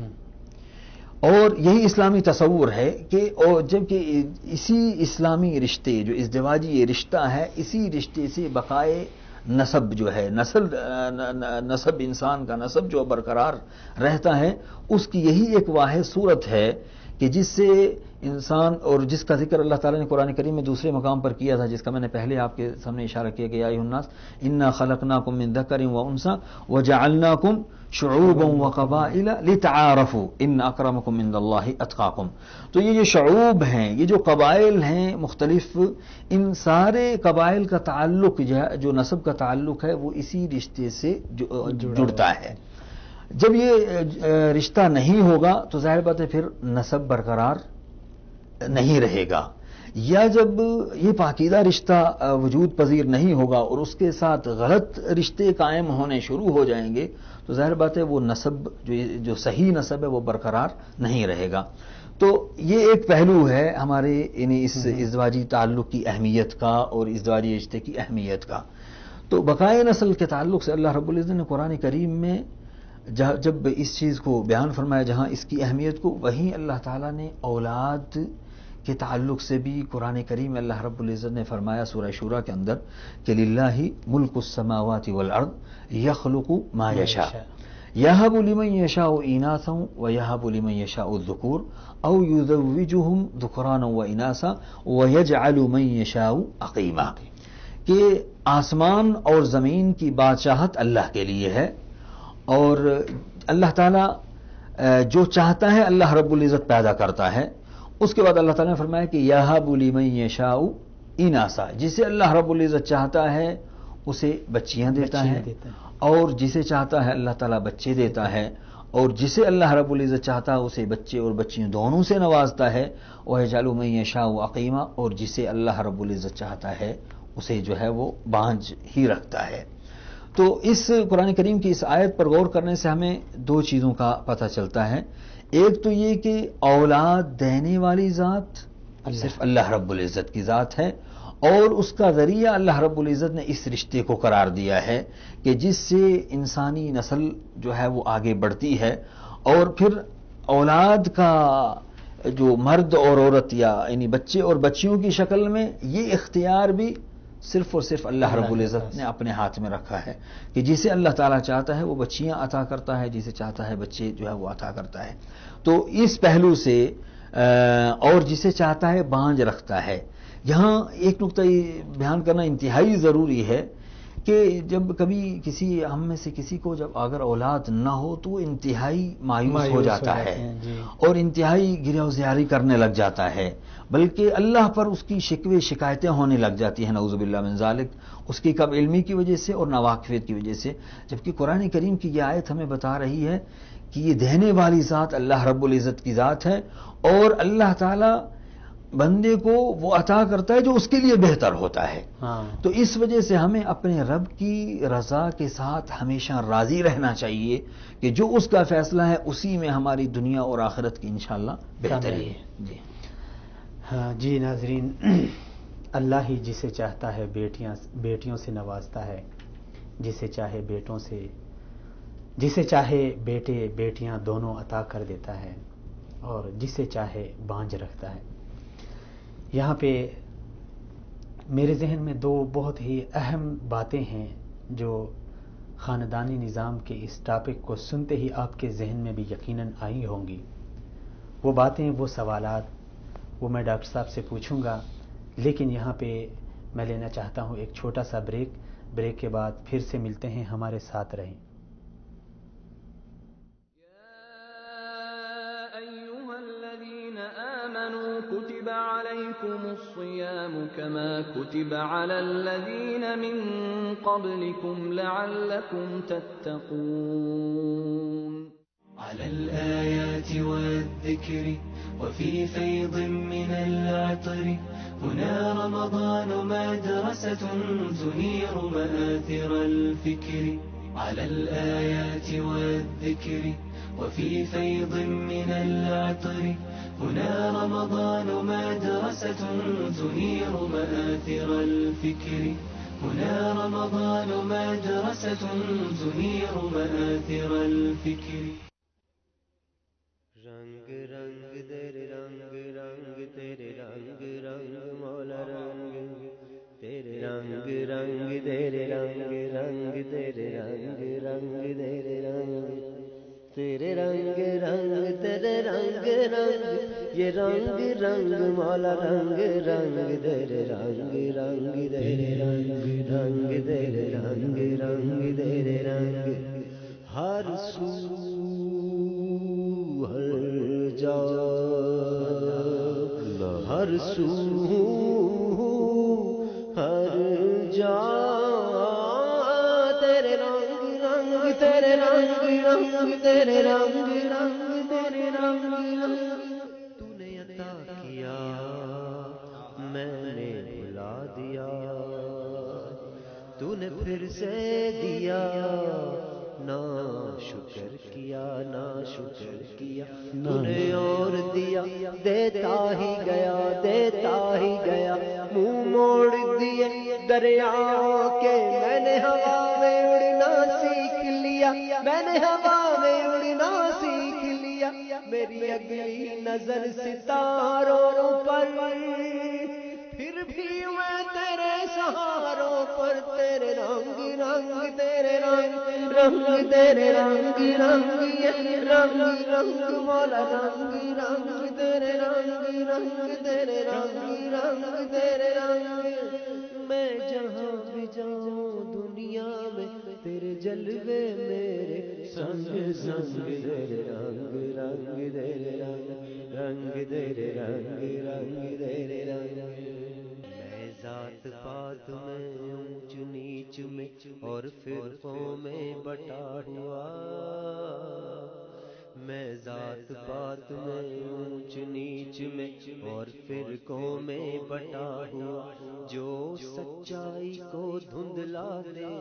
اور یہی اسلامی تصور ہے کہ جبکہ اسی اسلامی رشتے جو ازدواجی یہ رشتہ ہے اسی رشتے سے بقائے نسب جو ہے نسب انسان کا نسب جو برقرار رہتا ہے اس کی یہی ایک واحد صورت ہے کہ جس سے انسان اور جس کا ذکر اللہ تعالیٰ نے قرآن کریم میں دوسرے مقام پر کیا تھا جس کا میں نے پہلے آپ کے سامنے اشارہ کیا کہ یا ایھا الناس انا خلقناکم من ذکر وانثی وجعلناکم شعوبا وقبائل لتعارفوا ان اکرمکم عند اللہ اتقاکم. تو یہ جو شعوب ہیں یہ جو قبائل ہیں مختلف ان سارے قبائل کا تعلق جو نسب کا تعلق ہے وہ اسی رشتے سے جڑتا ہے. جب یہ رشتہ نہیں ہوگا تو ظاہر بات ہے پھر نسب برقرار نہیں رہے گا، یا جب یہ پاکیزہ رشتہ وجود پذیر نہیں ہوگا اور اس کے ساتھ غلط رشتے قائم ہونے شروع ہو جائیں گے تو ظاہر بات ہے وہ نسب جو صحیح نسب ہے وہ برقرار نہیں رہے گا. تو یہ ایک پہلو ہے ہمارے یعنی اس ازدواجی تعلق کی اہمیت کا اور ازدواجی رشتے کی اہمیت کا. تو بقائے نسل کے تعلق سے اللہ رب العزت نے قرآن کریم میں جب اس چیز کو بیان فرمایا جہاں اس کی اہمیت کو وہیں اللہ تعالیٰ نے اولاد کے تعلق سے بھی قرآن کریم میں اللہ رب العزت نے فرمایا سورہ شورى کے اندر کہ للہ ملک السماوات والارض یخلق ما یشاء یہب لمن یشاء اناثا ویہب لمن یشاء الذکور او یزوجہم ذکرانا واناثا ویجعل من یشاء عقیما، کہ آسمان اور زمین کی بادشاہت اللہ کے لیے ہے اور اللہ تعالیٰ جو چاہتا ہے اللہ رب العزت پیدا کرتا ہے. اس کے بعد اللہ تعالیٰ نے فرمایا کہ یہب لمن یشاء اناثا، جسے اللہ رب العزت چاہتا ہے اسے بچیاں دیتا ہے اور جسے چاہتا ہے اللہ تعالیٰ بچے دیتا ہے اور جسے اللہ رب العزت چاہتا ہے اسے بچے اور بچیاں دونوں سے نوازتا ہے. وَيَجْعَلُ مَن يَشَاءُ عَقِيمًا، اور جسے اللہ رب العزت چاہتا ہے اسے جو ہے وہ بانجھ ہی رکھتا ہے. تو اس قرآن کریم کی اس آیت پر غور کرنے سے ہمیں دو چیزوں کا پتہ چلتا ہے. ایک تو یہ کہ اولاد دینے والی ذات صرف اللہ رب العزت کی ذات ہے اور اس کا ذریعہ اللہ رب العزت نے اس رشتے کو قرار دیا ہے کہ جس سے انسانی نسل جو ہے وہ آگے بڑھتی ہے. اور پھر اولاد کا جو مرد اور عورت یعنی بچے اور بچیوں کی شکل میں یہ اختیار بھی صرف اور صرف اللہ رب العزت نے اپنے ہاتھ میں رکھا ہے کہ جسے اللہ تعالیٰ چاہتا ہے وہ بچیاں عطا کرتا ہے، جسے چاہتا ہے بچے جو ہے وہ عطا کرتا ہے. تو اس پہلو سے اور جسے چاہتا ہے بانجھ رکھتا ہے. یہاں ایک نقطہ بیان کرنا انتہائی ضروری ہے کہ جب کبھی کسی ہم میں سے کسی کو جب اگر اولاد نہ ہو تو وہ انتہائی مایوس ہو جاتا ہے اور انتہائی گریہ و زیاری کرنے لگ جاتا ہے، بلکہ اللہ پر اس کی شکوے شکایتیں ہونے لگ جاتی ہیں نعوذ باللہ من ذالک، اس کی کم علمی کی وجہ سے اور ناواقفیت کی وجہ سے. جبکہ قرآن کریم کی یہ آیت ہمیں بتا رہی ہے کہ یہ دینے والی ذات اللہ رب العزت کی ذات ہے اور اللہ تعالی بندے کو وہ عطا کرتا ہے جو اس کے لیے بہتر ہوتا ہے. تو اس وجہ سے ہمیں اپنے رب کی رضا کے ساتھ ہمیشہ راضی رہنا چاہیے کہ جو اس کا فیصلہ ہے اسی میں ہماری دنیا اور آخرت کی انشاءاللہ بہتری ہے. جی ناظرین، اللہ ہی جسے چاہتا ہے بیٹیوں سے نوازتا ہے، جسے چاہے بیٹوں سے جسے چاہے بیٹے بیٹیاں دونوں عطا کر دیتا ہے اور جسے چاہے بانجھ رکھتا ہے. یہاں پہ میرے ذہن میں دو بہت ہی اہم باتیں ہیں جو خاندانی نظام کے اس ٹاپک کو سنتے ہی آپ کے ذہن میں بھی یقیناً آئی ہوں گی. وہ باتیں، وہ سوالات، وہ میں ڈاکٹر صاحب سے پوچھوں گا، لیکن یہاں پہ میں لینا چاہتا ہوں ایک چھوٹا سا بریک کے بعد پھر سے ملتے ہیں. ہمارے ساتھ رہیں. كتب عليكم الصيام كما كتب على الذين من قبلكم لعلكم تتقون. على الآيات والذكر وفي فيض من العطر هنا رمضان مدرسة تنير مآثر الفكر. على الآيات والذكر وفي فيض من العطر هنا رمضان مدرسة تنير مآثر الفكر. هنا رمضان مدرسة تنير مآثر الفكر. رنگ رنگ در رنگ رنگ تیرے رنگ رنگ مولا رنگ تیرے رنگ رنگ تیرے رنگ رنگ تیرے رنگ رنگ تیرے رنگ تیرے رنگ رنگ تیرے رنگ رنگ یہ رنگ رنگ مولا رنگ رنگ تیرے رنگ رنگ تیرے رنگ رنگ تیرے رنگ رنگ تیرے رنگ. ہر سو ہر جا ہر سو ہر جا تیرے رنگ رنگ تیرے رنگ رنگ تیرے رنگ رنگ تیرے رنگ رنگ. تو نے عطا کیا میں نے بھلا دیا تو نے پھر سے دیا نا شکر کیا نا شکر کیا تو نے اور دیا دیتا ہی گیا منہ موڑ دیے دریا کے میں نے ہوا میں اڑنا سیکھ لیا میں نے ہوا میں اڑنا سیکھ لیا. میری اگلی نظر ستاروں پر پھر بھی میں تیرے سہاروں پر تیرے رنگ رنگ تیرے رنگ رنگ تیرے رنگ رنگ رنگ رنگ مولا رنگ رنگ تیرے رنگ رنگ تیرے رنگ رنگ تیرے رنگ. میں جہاں بھی جاؤں دنیا میں تیرے جلوے میرے سنگ سنگ تیرے رنگ رنگ تیرے رنگ رنگ تیرے رنگ رنگ تیرے رنگ. میں ذات پات میں اونچ نیچ میں اور فرقوں میں بٹا ہوا میں ذات پات میں اونچ نیچ میں اور فرقوں میں بٹا ہوا. جو سچائی کو دھندلا دے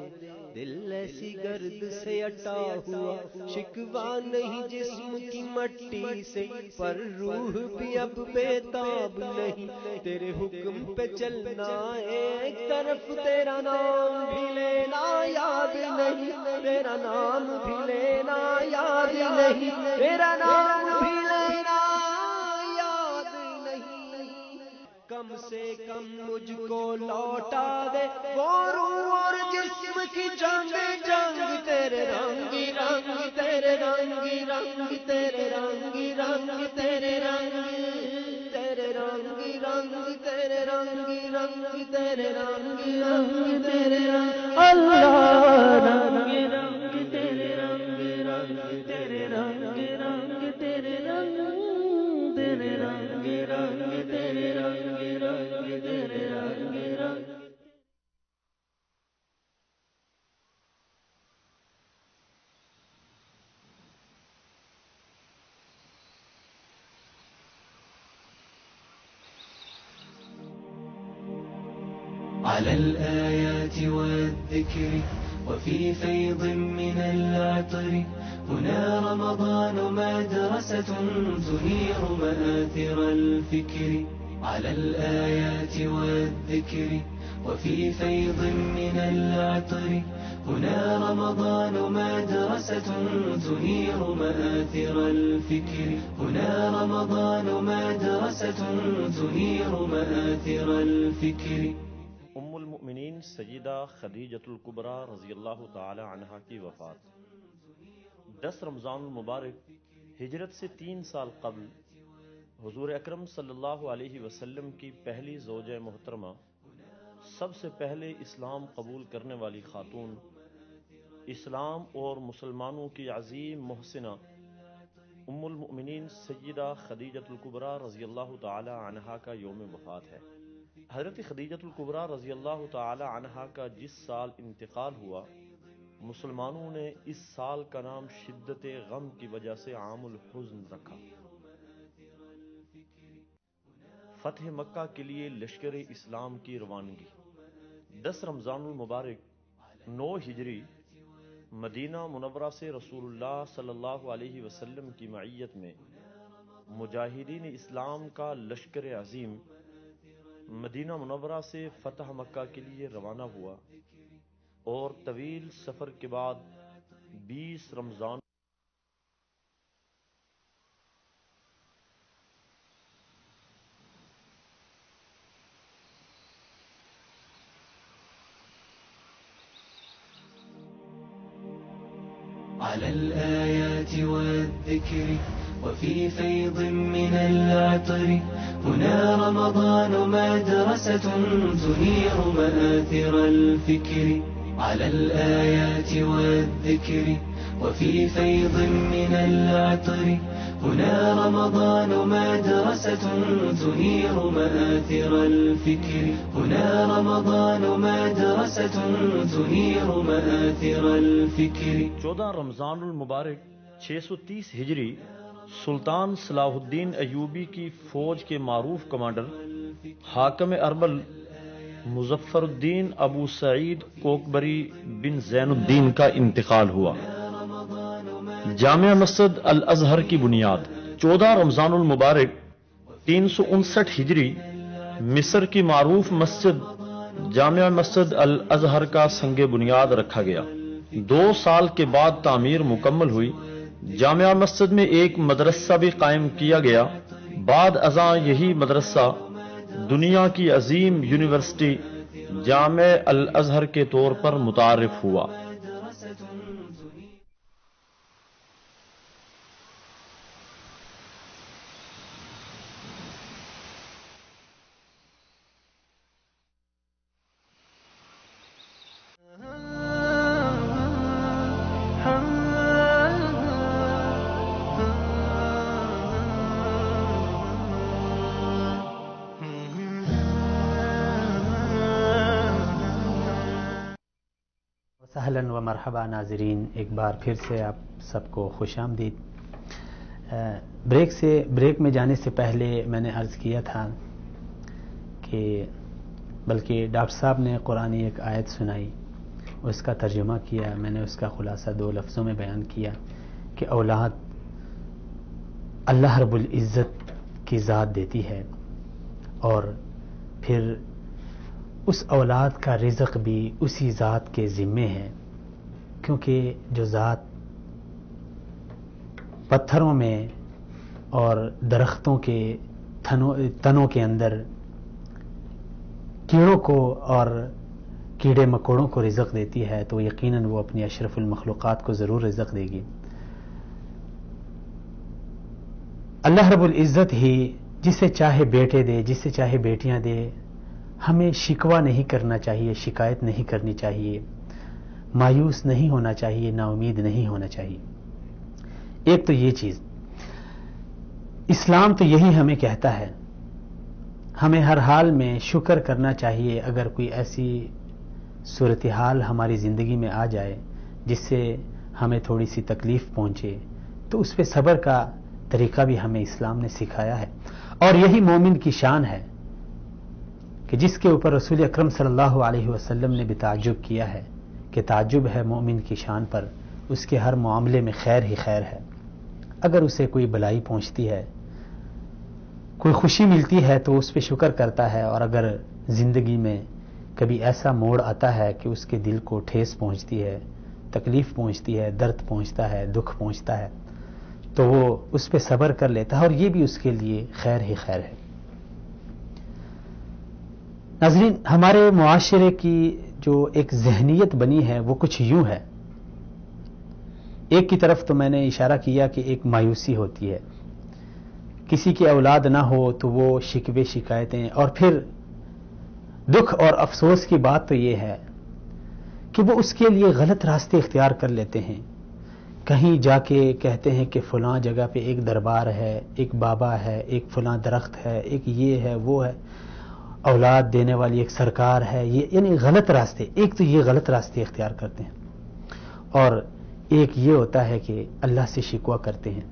دل ایسی گرد سے اٹا ہوا. شکوہ نہیں جسم کی مٹی سے پر روح بھی اب بےتاب نہیں. تیرے حکم پہ چلنا ایک طرف تیرا نام بھی لینا یاد نہیں تیرا نام بھی لینا یاد نہیں تیرا نام بھی لینا یاد نہیں. کم سے کم مجھ کو لوٹا دے وہ روح اور جسم کی جنگ جنگ تیرے رنگ رنگ تیرے رنگ رنگ تیرے رنگ رنگ تیرے رنگ تیرے رنگ رنگ تیرے رنگ رنگ تیرے رنگ رنگ تیرے رنگ. اللہ رنگ رنگ تیرے رنگ رنگ تیرے رنگ رنگ تیرے رنگ تیرے رنگ رنگ تیرے رنگ رنگ تیرے رنگ رنگ. على الآيات والذكر وفي فيض من العطر هنا رمضان مدرسة تنير مآثر الفكر. على الآيات والذكر وفي فيض من العطر هنا رمضان مدرسة تنير مآثر الفكر هنا رمضان مدرسة تنير مآثر الفكر المؤمنین سیدہ خدیجۃ الکبریٰ رضی اللہ تعالی عنہا کی وفات 10 رمضان المبارک ہجرت سے 3 سال قبل حضور اکرم صلی اللہ علیہ وسلم کی پہلی زوجہ محترمہ، سب سے پہلے اسلام قبول کرنے والی خاتون، اسلام اور مسلمانوں کی عظیم محسنہ ام المؤمنین سیدہ خدیجۃ الکبریٰ رضی اللہ تعالی عنہا کا یوم وفات ہے۔ حضرت خدیجۃ الکبریٰ رضی اللہ تعالی عنہا کا جس سال انتقال ہوا، مسلمانوں نے اس سال کا نام شدت غم کی وجہ سے عام الحزن رکھا۔ فتح مکہ کے لیے لشکر اسلام کی روانگی 10 رمضان المبارک 9 ہجری مدینہ منورہ سے رسول اللہ صلی اللہ علیہ وسلم کی معیت میں مجاہدین اسلام کا لشکر عظیم مدینہ منورہ سے فتح مکہ کے لیے روانہ ہوا اور طویل سفر کے بعد 20 رمضان على الآيات والذكر وفي فيض من العطر هنا رمضان مدرسة تنير مآثر الفكر على الآيات والذكر وفي فيض من العطر هنا رمضان مدرسة تنير مآثر الفكر هنا رمضان مدرسة تنير مآثر الفكر 14 رمضان المبارک 630 ہجری سلطان صلاح الدین ایوبی کی فوج کے معروف کمانڈر حاکم اربل مظفر الدین ابو سعید کوکبری بن زین الدین کا انتقال ہوا۔ جامع مسجد الازہر کی بنیاد 14 رمضان المبارک 359 ہجری مصر کی معروف مسجد جامع مسجد الازہر کا سنگ بنیاد رکھا گیا۔ 2 سال کے بعد تعمیر مکمل ہوئی۔ جامع مسجد میں ایک مدرسہ بھی قائم کیا گیا۔ بعد ازاں یہی مدرسہ دنیا کی عظیم یونیورسٹی جامع الازہر کے طور پر متعارف ہوا۔ اہلاً و مرحبا ناظرین، ایک بار پھر سے آپ سب کو خوش آمدید۔ بریک میں جانے سے پہلے میں نے عرض کیا تھا کہ بلکہ ڈاکٹر صاحب نے قرآن ایک آیت سنائی، اس کا ترجمہ کیا، میں نے اس کا خلاصہ 2 لفظوں میں بیان کیا کہ اولاد اللہ رب العزت کی ذات دیتی ہے، اور پھر اس اولاد کا رزق بھی اسی ذات کے ذمے ہے، کیونکہ جو ذات پتھروں میں اور درختوں کے تنوں کے اندر کیڑوں کو اور کیڑے مکوڑوں کو رزق دیتی ہے، تو یقیناً وہ اپنی اشرف المخلوقات کو ضرور رزق دے گی۔ اللہ رب العزت ہی جسے چاہے بیٹے دے، جسے چاہے بیٹیاں دے۔ ہمیں شکوہ نہیں کرنا چاہیے، شکایت نہیں کرنی چاہیے، مایوس نہیں ہونا چاہیے، نا امید نہیں ہونا چاہیے۔ ایک تو یہ چیز، اسلام تو یہی ہمیں کہتا ہے، ہمیں ہر حال میں شکر کرنا چاہیے۔ اگر کوئی ایسی صورتحال ہماری زندگی میں آ جائے جس سے ہمیں تھوڑی سی تکلیف پہنچے، تو اس پہ صبر کا طریقہ بھی ہمیں اسلام نے سکھایا ہے، اور یہی مومن کی شان ہے کہ جس کے اوپر رسول اکرم صلی اللہ علیہ وسلم نے بھی تعجب کیا ہے کہ تعجب ہے مومن کی شان پر، اس کے ہر معاملے میں خیر ہی خیر ہے۔ اگر اسے کوئی بلائی پہنچتی ہے، کوئی خوشی ملتی ہے، تو اس پہ شکر کرتا ہے، اور اگر زندگی میں کبھی ایسا موڑ آتا ہے کہ اس کے دل کو ٹھیس پہنچتی ہے، تکلیف پہنچتی ہے، درد پہنچتا ہے، دکھ پہنچتا ہے، تو وہ اس پہ صبر کر لیتا ہے اور یہ بھی اس کے لیے خیر ہی خیر ہے۔ ناظرین، ہمارے معاشرے کی جو ایک ذہنیت بنی ہے وہ کچھ یوں ہے۔ ایک کی طرف تو میں نے اشارہ کیا کہ ایک مایوسی ہوتی ہے، کسی کی اولاد نہ ہو تو وہ شکوے شکایتیں، اور پھر دکھ اور افسوس کی بات تو یہ ہے کہ وہ اس کے لیے غلط راستے اختیار کر لیتے ہیں۔ کہیں جا کے کہتے ہیں کہ فلاں جگہ پہ ایک دربار ہے، ایک بابا ہے، ایک فلاں درخت ہے، ایک یہ ہے وہ ہے، اولاد دینے والی ایک سرکار ہے، یہ یعنی غلط راستے، ایک تو یہ غلط راستے اختیار کرتے ہیں، اور ایک یہ ہوتا ہے کہ اللہ سے شکوہ کرتے ہیں،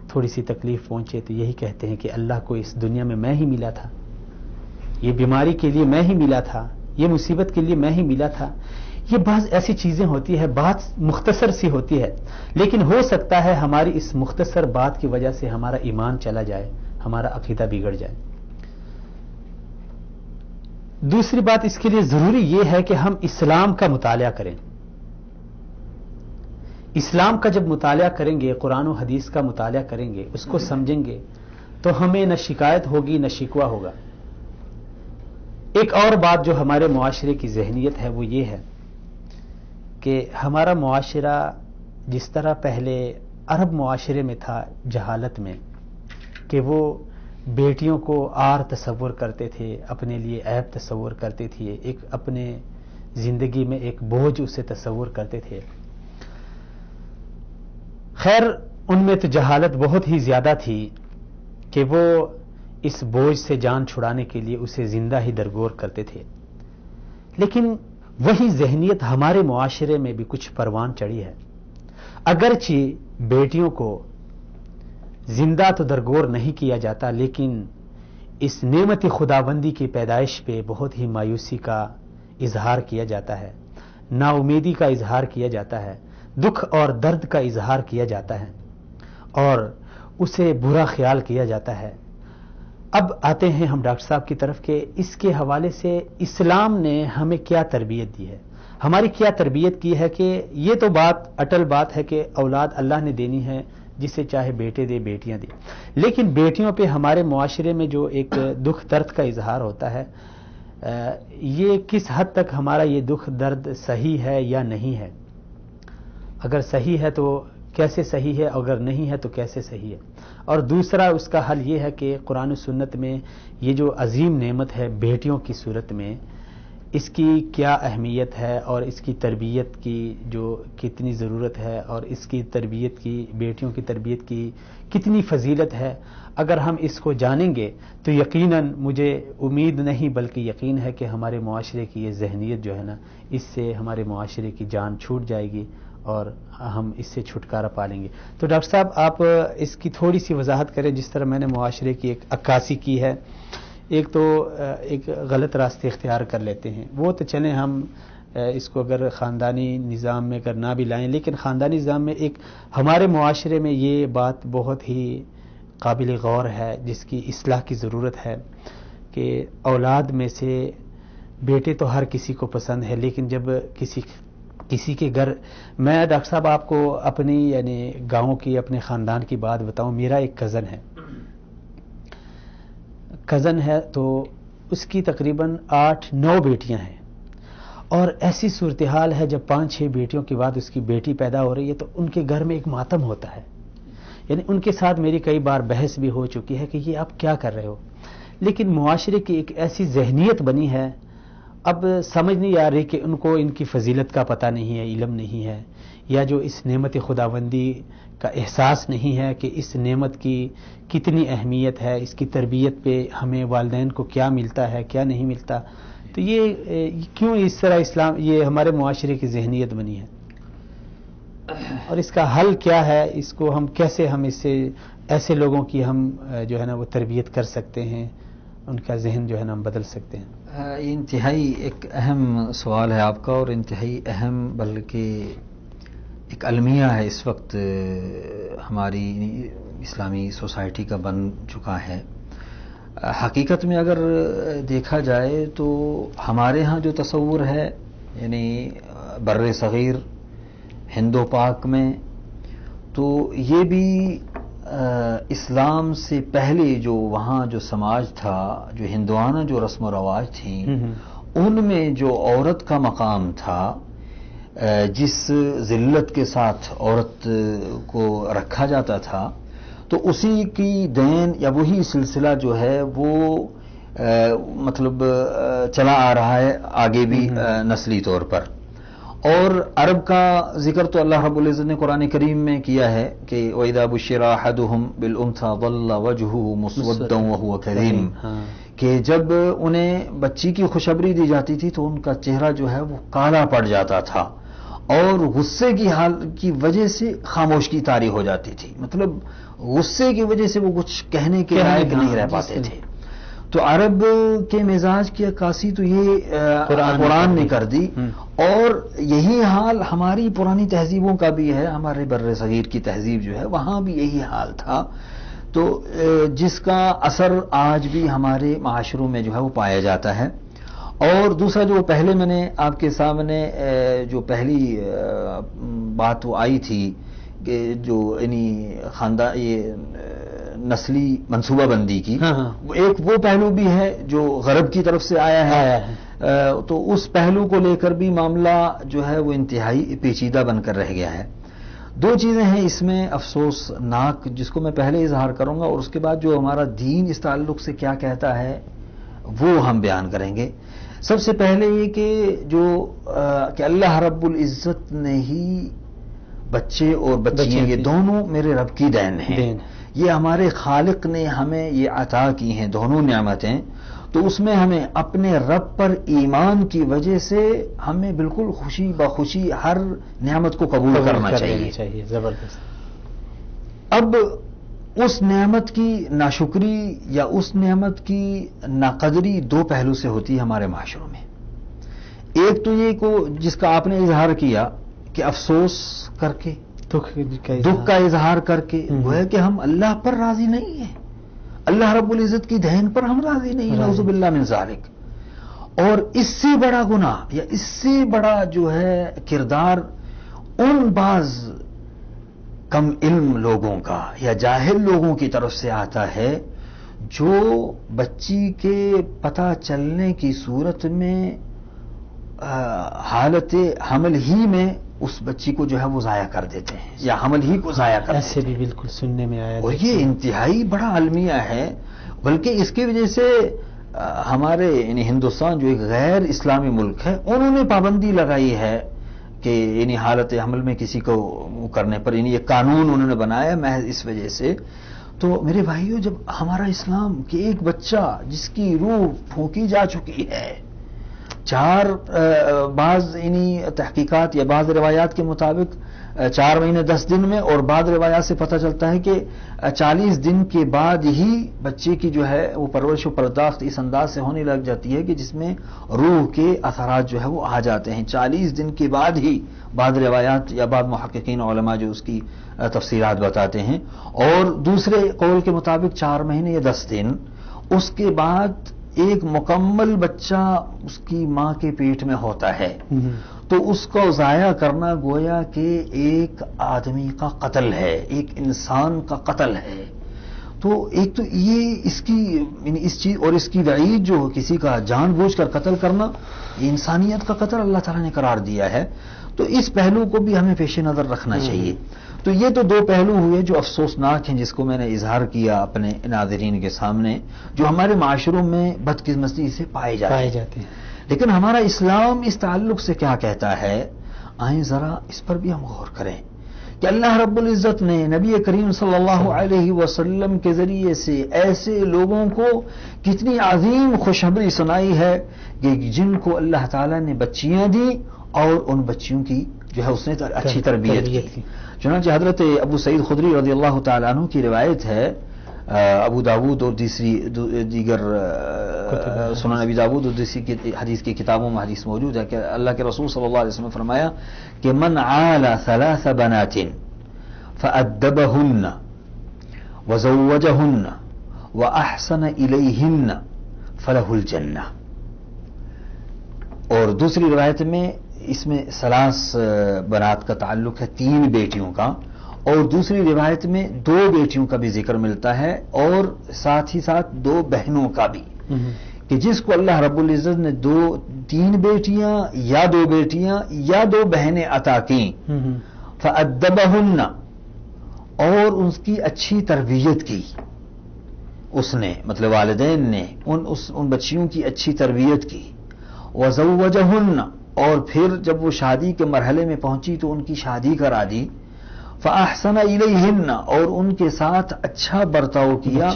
تھوڑی سی تکلیف پہنچے تو یہی کہتے ہیں کہ اللہ کو اس دنیا میں میں ہی ملا تھا، یہ بیماری کے لیے میں ہی ملا تھا، یہ مصیبت کے لیے میں ہی ملا تھا۔ یہ بعض ایسی چیزیں ہوتی ہے، بات مختصر سی ہوتی ہے، لیکن ہو سکتا ہے ہماری اس مختصر بات کی وجہ سے ہمارا ایمان چلا جائے، ہمارا عقیدہ بگڑ جائے۔ دوسری بات اس کے لیے ضروری یہ ہے کہ ہم اسلام کا مطالعہ کریں۔ اسلام کا جب مطالعہ کریں گے، قرآن و حدیث کا مطالعہ کریں گے، اس کو سمجھیں گے، تو ہمیں نہ شکایت ہوگی نہ شکوہ ہوگا۔ ایک اور بات جو ہمارے معاشرے کی ذہنیت ہے وہ یہ ہے کہ ہمارا معاشرہ جس طرح پہلے عرب معاشرے میں تھا جہالت میں، کہ وہ بیٹیوں کو عار تصور کرتے تھے، اپنے لیے عیب تصور کرتے تھے، ایک اپنے زندگی میں ایک بوجھ اسے تصور کرتے تھے۔ خیر ان میں تو جہالت بہت ہی زیادہ تھی کہ وہ اس بوجھ سے جان چھڑانے کے لیے اسے زندہ ہی درگور کرتے تھے، لیکن وہی ذہنیت ہمارے معاشرے میں بھی کچھ پروان چڑھی ہے۔ اگرچہ بیٹیوں کو زندہ تو درگور نہیں کیا جاتا، لیکن اس نعمت خداوندی کی پیدائش پہ بہت ہی مایوسی کا اظہار کیا جاتا ہے، نا امیدی کا اظہار کیا جاتا ہے، دکھ اور درد کا اظہار کیا جاتا ہے، اور اسے برا خیال کیا جاتا ہے۔ اب آتے ہیں ہم ڈاکٹر صاحب کی طرف کہ اس کے حوالے سے اسلام نے ہمیں کیا تربیت دی ہے، ہماری کیا تربیت کی ہے۔ کہ یہ تو بات اٹل بات ہے کہ اولاد اللہ نے دینی ہے، جسے چاہے بیٹے دے بیٹیاں دے، لیکن بیٹیوں پہ ہمارے معاشرے میں جو ایک دکھ درد کا اظہار ہوتا ہے، یہ کس حد تک ہمارا یہ دکھ درد صحیح ہے یا نہیں ہے؟ اگر صحیح ہے تو کیسے صحیح ہے، اگر نہیں ہے تو کیسے صحیح ہے؟ اور دوسرا اس کا حل یہ ہے کہ قرآن و سنت میں یہ جو عظیم نعمت ہے بیٹیوں کی صورت میں، اس کی کیا اہمیت ہے اور اس کی تربیت کی جو کتنی ضرورت ہے، اور اس کی تربیت کی، بیٹیوں کی تربیت کی کتنی فضیلت ہے، اگر ہم اس کو جانیں گے تو یقیناً مجھے امید نہیں بلکہ یقین ہے کہ ہمارے معاشرے کی یہ ذہنیت جو ہے نا، اس سے ہمارے معاشرے کی جان چھوٹ جائے گی اور ہم اس سے چھٹکارا پا لیں گے۔ تو ڈاکٹر صاحب آپ اس کی تھوڑی سی وضاحت کریں، جس طرح میں نے معاشرے کی ایک عکاسی کی ہے۔ ایک تو ایک غلط راستے اختیار کر لیتے ہیں، وہ تو چلیں ہم اس کو اگر خاندانی نظام میں اگر نہ بھی لائیں، لیکن خاندانی نظام میں ایک ہمارے معاشرے میں یہ بات بہت ہی قابل غور ہے، جس کی اصلاح کی ضرورت ہے کہ اولاد میں سے بیٹے تو ہر کسی کو پسند ہے، لیکن جب کسی کے گھر، میں ڈاکٹر صاحب آپ کو اپنی یعنی گاؤں کی، اپنے خاندان کی بات بتاؤں، میرا ایک کزن ہے تو اس کی تقریباً 8-9 بیٹیاں ہیں، اور ایسی صورتحال ہے جب 5-6 بیٹیوں کے بعد اس کی بیٹی پیدا ہو رہی ہے تو ان کے گھر میں ایک ماتم ہوتا ہے۔ یعنی ان کے ساتھ میری کئی بار بحث بھی ہو چکی ہے کہ یہ آپ کیا کر رہے ہو، لیکن معاشرے کی ایک ایسی ذہنیت بنی ہے، اب سمجھ نہیں آ رہی کہ ان کو ان کی فضیلت کا پتہ نہیں ہے، علم نہیں ہے، یا جو اس نعمت خداوندی کا احساس نہیں ہے کہ اس نعمت کی کتنی اہمیت ہے، اس کی تربیت پہ ہمیں والدین کو کیا ملتا ہے کیا نہیں ملتا۔ تو یہ کیوں اس طرح اسلام یہ ہمارے معاشرے کی ذہنیت بنی ہے، اور اس کا حل کیا ہے؟ اس کو ہم کیسے، ہم اس سے ایسے لوگوں کی ہم جو ہے نا وہ تربیت کر سکتے ہیں، ان کا ذہن جو ہے نا ہم بدل سکتے ہیں؟ یہ انتہائی ایک اہم سوال ہے آپ کا، اور انتہائی اہم بلکہ ایک المیہ ہے اس وقت ہماری اسلامی سوسائٹی کا بن چکا ہے۔ حقیقت میں اگر دیکھا جائے تو ہمارے ہاں جو تصور ہے یعنی بر صغیر ہند و پاک میں، تو یہ بھی اسلام سے پہلے جو وہاں جو سماج تھا، جو ہندوانہ جو رسم و رواج تھیں، ان میں جو عورت کا مقام تھا، جس ذلت کے ساتھ عورت کو رکھا جاتا تھا، تو اسی کی دین یا وہی سلسلہ جو ہے وہ مطلب چلا آ رہا ہے آگے بھی نسلی طور پر. اور عرب کا ذکر تو اللہ رب العزت نے قرآن کریم میں کیا ہے کہ وَإِذَا بُشِّرَ أَحَدُهُمْ بِالْأُنْثَىٰ ظَلَّ وَجْهُهُ مُسْوَدًّا وَهُوَ كَظِيمٌ، کہ جب انہیں بچی کی خوشخبری دی جاتی تھی تو ان کا چہرہ جو ہے وہ کالا پڑ جاتا تھا اور غصے کی حال کی وجہ سے خاموشی طاری ہو جاتی تھی، مطلب غصے کی وجہ سے وہ کچھ کہنے کے لائق نہیں رہ پاتے تھے. تو عرب کے مزاج کی عکاسی تو یہ قرآن نے کر دی، اور یہی حال ہماری پرانی تہذیبوں کا بھی ہے. ہمارے بر صغیر کی تہذیب جو ہے وہاں بھی یہی حال تھا، تو جس کا اثر آج بھی ہمارے معاشروں میں جو ہے وہ پایا جاتا ہے. اور دوسرا جو پہلے میں نے آپ کے سامنے جو پہلی بات وہ آئی تھی کہ جو یعنی خاندان یہ نسلی منصوبہ بندی کی، ایک وہ پہلو بھی ہے جو غرب کی طرف سے آیا ہے، تو اس پہلو کو لے کر بھی معاملہ جو ہے وہ انتہائی پیچیدہ بن کر رہ گیا ہے. دو چیزیں ہیں اس میں افسوسناک جس کو میں پہلے اظہار کروں گا، اور اس کے بعد جو ہمارا دین اس تعلق سے کیا کہتا ہے وہ ہم بیان کریں گے. سب سے پہلے یہ کہ اللہ رب العزت نے ہی بچے اور بچیاں یہ دونوں میرے رب کی دین ہیں، یہ ہمارے خالق نے ہمیں یہ عطا کی ہیں دونوں نعمتیں. تو اس میں ہمیں اپنے رب پر ایمان کی وجہ سے ہمیں بالکل خوشی بخوشی ہر نعمت کو قبول کرنا چاہیے. زبردست. اب اس نعمت کی ناشکری یا اس نعمت کی ناقدری دو پہلو سے ہوتی ہے ہمارے معاشروں میں. ایک تو یہ کو جس کا آپ نے اظہار کیا کہ افسوس کر کے، دکھ کا اظہار کر کے، وہ ہے کہ ہم اللہ پر راضی نہیں ہیں، اللہ رب العزت کی دین پر ہم راضی نہیں، نعوذ باللہ من ذالک. اور اس سے بڑا گناہ یا اس سے بڑا جو ہے کردار ان بعض کم علم لوگوں کا یا جاہل لوگوں کی طرف سے آتا ہے جو بچی کے پتہ چلنے کی صورت میں حالت حمل ہی میں اس بچی کو جو ہے وہ ضائع کر دیتے ہیں یا حمل ہی کو ضائع کر دیتے ہیں. ایسے بھی بالکل سننے میں آیا، اور یہ انتہائی بڑا المیہ ہے. بلکہ اس کی وجہ سے ہمارے یعنی ہندوستان جو ایک غیر اسلامی ملک ہے، انہوں نے پابندی لگائی ہے کہ یعنی حالت حمل میں کسی کو کرنے پر، یعنی یہ قانون انہوں نے بنایا محض اس وجہ سے. تو میرے بھائیو، جب ہمارا اسلام کہ ایک بچہ جس کی روح پھونکی جا چکی ہے، بعض یعنی تحقیقات یا بعض روایات کے مطابق 4 مہینے 10 دن میں، اور بعض روایات سے پتہ چلتا ہے کہ 40 دن کے بعد ہی بچے کی جو ہے وہ پرورش و پرداخت اس انداز سے ہونے لگ جاتی ہے کہ جس میں روح کے اثرات جو ہے وہ آ جاتے ہیں. 40 دن کے بعد ہی بعض روایات یا بعض محققین علماء جو اس کی تفصیلات بتاتے ہیں. اور دوسرے قول کے مطابق 4 مہینے یا 10 دن، اس کے بعد ایک مکمل بچہ اس کی ماں کے پیٹ میں ہوتا ہے. تو اس کو ضائع کرنا گویا کہ ایک آدمی کا قتل ہے، ایک انسان کا قتل ہے. تو ایک تو یہ اس کی یعنی اس چیز اور اس کی وعید جو کسی کا جان بوجھ کر قتل کرنا، یہ انسانیت کا قتل اللہ تعالیٰ نے قرار دیا ہے. تو اس پہلو کو بھی ہمیں پیش نظر رکھنا چاہیے. تو یہ تو 2 پہلو ہوئے جو افسوسناک ہیں، جس کو میں نے اظہار کیا اپنے ناظرین کے سامنے، جو ہمارے معاشروں میں بدقسمتی سے پائے جاتے ہیں. لیکن ہمارا اسلام اس تعلق سے کیا کہتا ہے، آئیں ذرا اس پر بھی ہم غور کریں کہ اللہ رب العزت نے نبی کریم صلی اللہ علیہ وسلم کے ذریعے سے ایسے لوگوں کو کتنی عظیم خوشخبری سنائی ہے کہ جن کو اللہ تعالیٰ نے بچیاں دی اور ان بچیوں کی جو ہے اس نے اچھی تربیت کی. چنانچہ حضرت ابو سعید خدری رضی اللہ تعالیٰ عنہ کی روایت ہے، ابو داود اور دیگر سنن ابی داود اور دوسری حدیث کی کتابوں میں حدیث موجود ہے کہ اللہ کے رسول صلی اللہ علیہ وسلم نے فرمایا کہ من عال 3 بنات فأدبهن وزوجهن وَأَحْسَنَ إِلَيْهِنَّ فَلَهُ الْجَنَّةُ. اور دوسری روایت میں اس میں ثلاث بنات کا تعلق ہے، 3 بیٹیوں کا، اور دوسری روایت میں 2 بیٹیوں کا بھی ذکر ملتا ہے اور ساتھ ہی ساتھ 2 بہنوں کا بھی، کہ جس کو اللہ رب العزت نے 3 بیٹیاں یا 2 بیٹیاں یا 2 بہنیں عطا کیں، فَأَدَّبَهُنَّ، اور ان کی اچھی تربیت کی اس نے، مطلب والدین نے ان بچیوں کی اچھی تربیت کی، وَزَوَّجَهُنَّ، اور پھر جب وہ شادی کے مرحلے میں پہنچی تو ان کی شادی کرا دی، فَأَحْسَنَ إِلَيْهِنَّ، اور ان کے ساتھ اچھا برتاؤ کیا،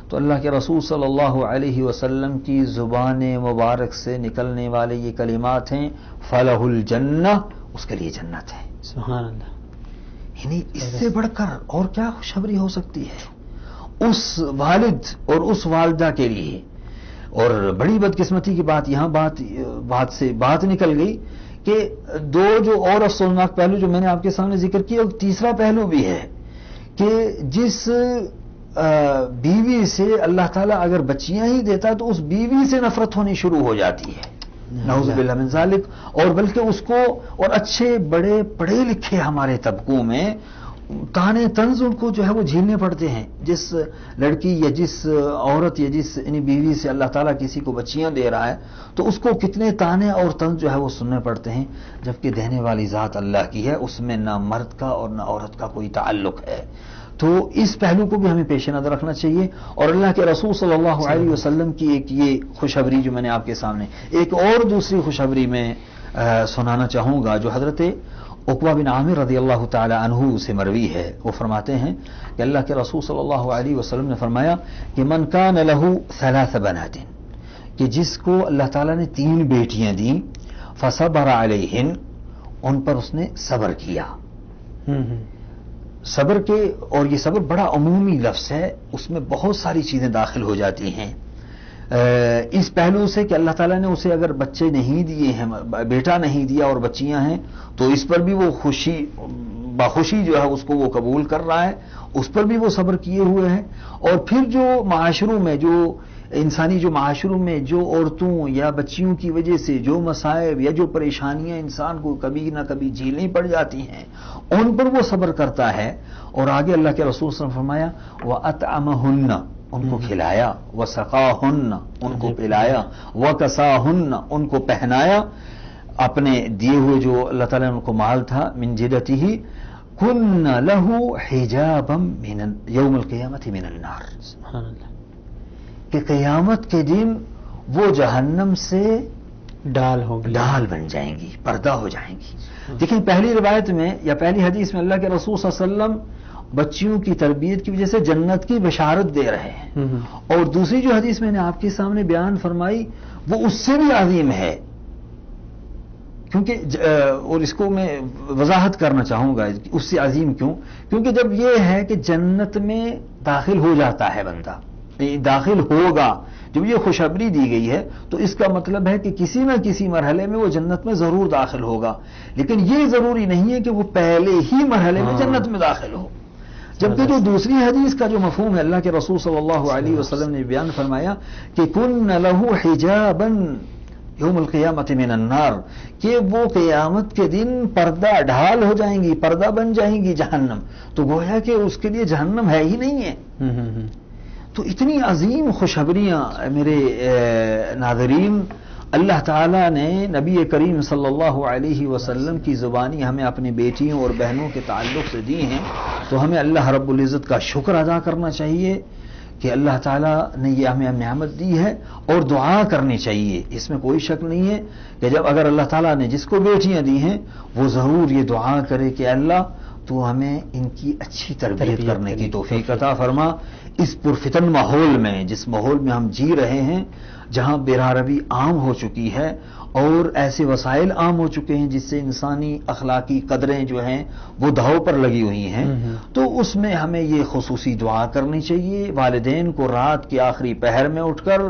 تو اللہ کے رسول صلی اللہ علیہ وسلم کی زبان مبارک سے نکلنے والے یہ کلمات ہیں، فَلَهُ الْجَنَّةُ، اس کے لیے جنت ہے. سبحان اللہ. یعنی اس سے بڑھ کر اور کیا خوشخبری ہو سکتی ہے اس والد اور اس والدہ کے لیے. اور بڑی بدقسمتی کی بات یہاں بات نکل گئی کہ 2 جو اور افسوسناک پہلو جو میں نے آپ کے سامنے ذکر کیا، اور تیسرا پہلو بھی ہے کہ جس بیوی سے اللہ تعالیٰ اگر بچیاں ہی دیتا تو اس بیوی سے نفرت ہونی شروع ہو جاتی ہے، نعوذ باللہ من ذالک. اور بلکہ اس کو، اور اچھے بڑے پڑھے لکھے ہمارے طبقوں میں تانے طنز ان کو جو ہے وہ جھیلنے پڑتے ہیں. جس لڑکی یا جس عورت یا جس بیوی سے اللہ تعالیٰ کسی کو بچیاں دے رہا ہے تو اس کو کتنے تانے اور طنز جو ہے وہ سننے پڑتے ہیں، جبکہ دینے والی ذات اللہ کی ہے، اس میں نہ مرد کا اور نہ عورت کا کوئی تعلق ہے. تو اس پہلو کو بھی ہمیں پیش نظر رکھنا چاہیے. اور اللہ کے رسول صلی اللہ علیہ وسلم کی ایک یہ خوشخبری جو میں نے آپ کے سامنے، ایک اور دوسری خوشخبری میں سنانا چاہوں گا جو حضرت عقبہ بن عامر رضی اللہ تعالی عنہ سے مروی ہے. وہ فرماتے ہیں کہ اللہ کے رسول صلی اللہ علیہ وسلم نے فرمایا کہ من کان لہ 3 بنات، کہ جس کو اللہ تعالیٰ نے 3 بیٹیاں دیں، فصبر علیہن، ان پر اس نے صبر کیا. صبر کے، اور یہ صبر بڑا عمومی لفظ ہے، اس میں بہت ساری چیزیں داخل ہو جاتی ہیں. اس پہلو سے کہ اللہ تعالیٰ نے اسے اگر بچے نہیں دیے ہیں، بیٹا نہیں دیا اور بچیاں ہیں، تو اس پر بھی وہ باخوشی جو ہے اس کو وہ قبول کر رہا ہے، اس پر بھی وہ صبر کیے ہوئے ہیں. اور پھر جو معاشروں میں، جو انسانی جو معاشروں میں جو عورتوں یا بچیوں کی وجہ سے جو مصائب یا جو پریشانیاں انسان کو کبھی نہ کبھی جھیلنی پڑ جاتی ہیں، ان پر وہ صبر کرتا ہے. اور آگے اللہ کے رسول صلی اللہ علیہ وسلم نے فرمایا وَأَطْعَمَهُنَّ، ان کو کھلایا، وَسَقَاهُنَّ، ان کو پلایا، وَكَسَاهُنَّ، ان کو پہنایا، اپنے دیے ہوئے جو اللہ تعالیٰ نے ان کو مال تھا، مِن جِدَتِهِ كُنَّ لَهُ حِجَابًا يَوْمَ الْقِيَامَةِ مِنَ النَّارِ. سبحان اللہ. کہ قیامت کے دن وہ جہنم سے ڈال بن جائیں گی، پردہ ہو جائیں گی. دیکھیں پہلی روایت میں یا پہلی حدیث میں اللہ کے رسول صلی اللہ علیہ وسلم بچیوں کی تربیت کی وجہ سے جنت کی بشارت دے رہے ہیں، اور دوسری جو حدیث میں نے آپ کے سامنے بیان فرمائی وہ اس سے بھی عظیم ہے. کیونکہ اور اس کو میں وضاحت کرنا چاہوں گا اس سے عظیم کیوں، کیونکہ جب یہ ہے کہ جنت میں داخل ہو جاتا ہے بندہ، داخل ہوگا، جب یہ خوشخبری دی گئی ہے تو اس کا مطلب ہے کہ کسی نہ کسی مرحلے میں وہ جنت میں ضرور داخل ہوگا. لیکن یہ ضروری نہیں ہے کہ وہ پہلے ہی مرحلے میں جنت میں داخل ہو. جبکہ جو دوسری حدیث کا جو مفہوم ہے اللہ کے رسول صلی اللہ علیہ وسلم نے بیان فرمایا کہ کن لہ حجابا یوم القیامت من النار، کہ وہ قیامت کے دن پردہ ڈھال ہو جائیں گی، پردہ بن جائیں گی جہنم. تو گویا کہ اس کے لیے جہنم ہے ہی نہیں ہے. تو اتنی عظیم خوشخبریاں میرے ناظرین اللہ تعالیٰ نے نبی کریم صلی اللہ علیہ وسلم کی زبانی ہمیں اپنی بیٹیوں اور بہنوں کے تعلق سے دی ہیں. تو ہمیں اللہ رب العزت کا شکر ادا کرنا چاہیے کہ اللہ تعالیٰ نے یہ ہمیں نعمت دی ہے، اور دعا کرنی چاہیے. اس میں کوئی شک نہیں ہے کہ جب اگر اللہ تعالیٰ نے جس کو بیٹیاں دی ہیں وہ ضرور یہ دعا کرے کہ اللہ تو ہمیں ان کی اچھی تربیت کرنے کی توفیق عطا فرما. اس پرفتن ماحول میں، جس ماحول میں ہم جی رہے ہیں، جہاں بے روی عام ہو چکی ہے اور ایسے وسائل عام ہو چکے ہیں جس سے انسانی اخلاقی قدریں جو ہیں وہ دھاؤ پر لگی ہوئی ہیں، تو اس میں ہمیں یہ خصوصی دعا کرنی چاہیے والدین کو رات کے آخری پہر میں اٹھ کر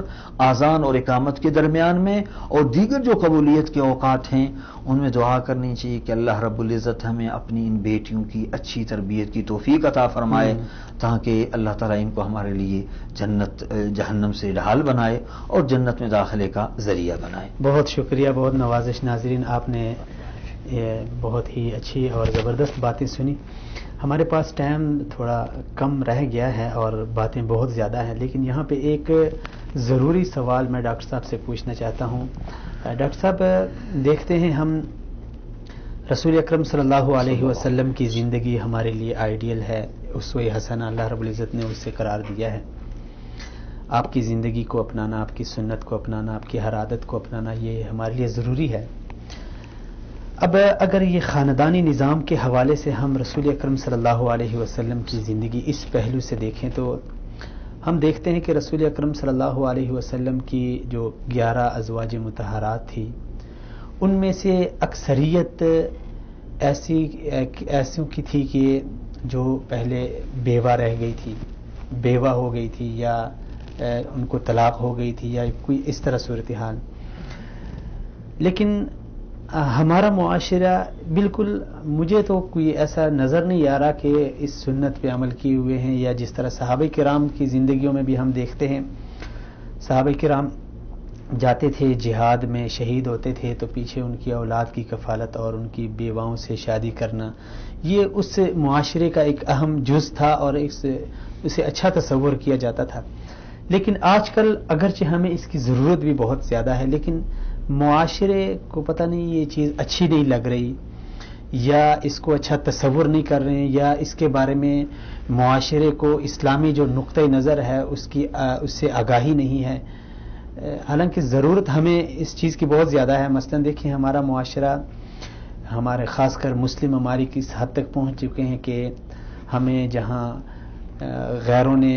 اذان اور اقامت کے درمیان میں اور دیگر جو قبولیت کے اوقات ہیں ان میں دعا کرنی چاہیے کہ اللہ رب العزت ہمیں اپنی ان بیٹیوں کی اچھی تربیت کی توفیق عطا فرمائے تاکہ اللہ تعالیٰ ان کو ہمارے لیے جہنم سے ڈھال بنائے اور جنت میں داخلے کا ذریعہ بنائے۔ بہت شکریہ، بہت نوازش ناظرین، آپ نے بہت ہی اچھی اور زبردست باتیں سنی۔ ہمارے پاس ٹائم تھوڑا کم رہ گیا ہے اور باتیں بہت زیادہ ہیں، لیکن یہاں پہ ایک ضروری سوال میں ڈاکٹر صاحب سے پوچھنا چاہتا ہوں۔ ڈاکٹر صاحب، دیکھتے ہیں ہم رسول اکرم صلی اللہ علیہ وسلم کی زندگی ہمارے لیے آئیڈیل ہے، اسوہ حسنہ اللہ رب العزت نے اسے قرار دیا ہے۔ آپ کی زندگی کو اپنانا، آپ کی سنت کو اپنانا، آپ کی ہر عادت کو اپنانا یہ ہمارے لیے ضروری ہے۔ اب اگر یہ خاندانی نظام کے حوالے سے ہم رسول اکرم صلی اللہ علیہ وسلم کی زندگی اس پہلو سے دیکھیں تو ہم دیکھتے ہیں کہ رسول اکرم صلی اللہ علیہ وسلم کی جو 11 ازواج مطہرات تھی ان میں سے اکثریت ایسوں کی تھی کہ جو پہلے بیوہ رہ گئی تھی، بیوہ ہو گئی تھی، یا ان کو طلاق ہو گئی تھی، یا کوئی اس طرح صورتحال۔ لیکن ہمارا معاشرہ بالکل، مجھے تو کوئی ایسا نظر نہیں آ رہا کہ اس سنت پہ عمل کیے ہوئے ہیں، یا جس طرح صحابہ کرام کی زندگیوں میں بھی ہم دیکھتے ہیں، صحابہ کرام جاتے تھے جہاد میں، شہید ہوتے تھے تو پیچھے ان کی اولاد کی کفالت اور ان کی بیواؤں سے شادی کرنا، یہ اس معاشرے کا ایک اہم جز تھا اور اسے اچھا تصور کیا جاتا تھا۔ لیکن آج کل اگرچہ ہمیں اس کی ضرورت بھی بہت زیادہ ہے، لیکن معاشرے کو پتہ نہیں یہ چیز اچھی نہیں لگ رہی، یا اس کو اچھا تصور نہیں کر رہے ہیں، یا اس کے بارے میں معاشرے کو اسلامی جو نقطۂ نظر ہے اس سے آگاہی نہیں ہے۔ حالانکہ ضرورت ہمیں اس چیز کی بہت زیادہ ہے۔ مثلا دیکھیں ہمارا معاشرہ، ہمارے خاص کر مسلم ممالک اس حد تک پہنچ چکے ہیں کہ ہمیں جہاں غیروں نے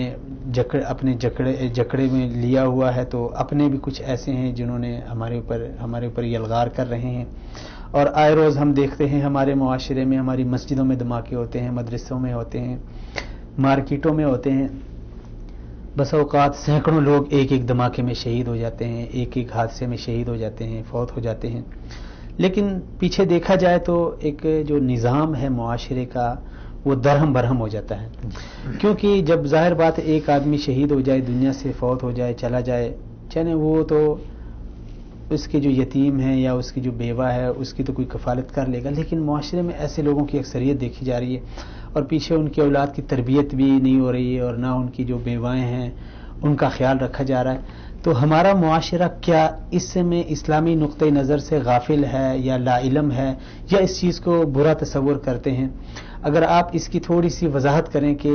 اپنے جکڑے میں لیا ہوا ہے تو اپنے بھی کچھ ایسے ہیں جنہوں نے ہمارے اوپر یلغار کر رہے ہیں، اور آئے روز ہم دیکھتے ہیں ہمارے معاشرے میں، ہماری مسجدوں میں دھماکے ہوتے ہیں، مدرسوں میں ہوتے ہیں، مارکیٹوں میں ہوتے ہیں، بس اوقات سینکڑوں لوگ ایک ایک دھماکے میں شہید ہو جاتے ہیں، ایک ایک حادثے میں شہید ہو جاتے ہیں، فوت ہو جاتے ہیں۔ لیکن پیچھے دیکھا جائے تو ایک جو نظام ہے معاشرے کا وہ درہم برہم ہو جاتا ہے، کیونکہ جب ظاہر بات ایک آدمی شہید ہو جائے، دنیا سے فوت ہو جائے، چلا جائے، چاہے وہ تو اس کے جو یتیم ہیں یا اس کی جو بیوہ ہے اس کی تو کوئی کفالت کر لے گا، لیکن معاشرے میں ایسے لوگوں کی اکثریت دیکھی جا رہی ہے اور پیچھے ان کی اولاد کی تربیت بھی نہیں ہو رہی ہے اور نہ ان کی جو بیوائیں ہیں ان کا خیال رکھا جا رہا ہے۔ تو ہمارا معاشرہ کیا اس میں اسلامی نقطۂ نظر سے غافل ہے یا لا علم ہے، یا اس چیز کو برا تصور کرتے ہیں؟ اگر آپ اس کی تھوڑی سی وضاحت کریں کہ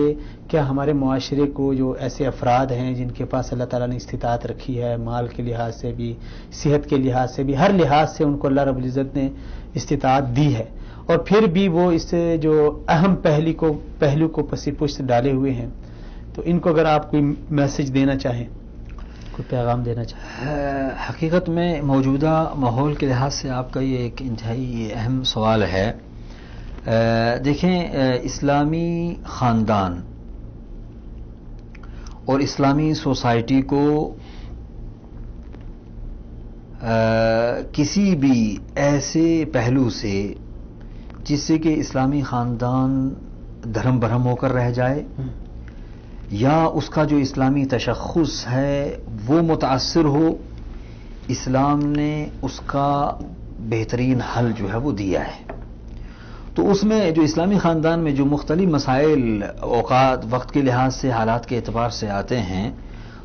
کیا ہمارے معاشرے کو جو ایسے افراد ہیں جن کے پاس اللہ تعالیٰ نے استطاعت رکھی ہے، مال کے لحاظ سے بھی، صحت کے لحاظ سے بھی، ہر لحاظ سے ان کو اللہ رب العزت نے استطاعت دی ہے، اور پھر بھی وہ اس جو اہم پہلو کو پسی پشت ڈالے ہوئے ہیں، تو ان کو اگر آپ کوئی میسج دینا چاہیں، کوئی پیغام دینا چاہیں؟ حقیقت میں موجودہ ماحول کے لحاظ سے آپ کا یہ ایک انتہائی اہم سوال ہے۔ دیکھیں، اسلامی خاندان اور اسلامی سوسائٹی کو کسی بھی ایسے پہلو سے جس سے کہ اسلامی خاندان دھرم برہم ہو کر رہ جائے یا اس کا جو اسلامی تشخص ہے وہ متاثر ہو، اسلام نے اس کا بہترین حل جو ہے وہ دیا ہے۔ تو اس میں جو اسلامی خاندان میں جو مختلف مسائل اوقات وقت کے لحاظ سے حالات کے اعتبار سے آتے ہیں،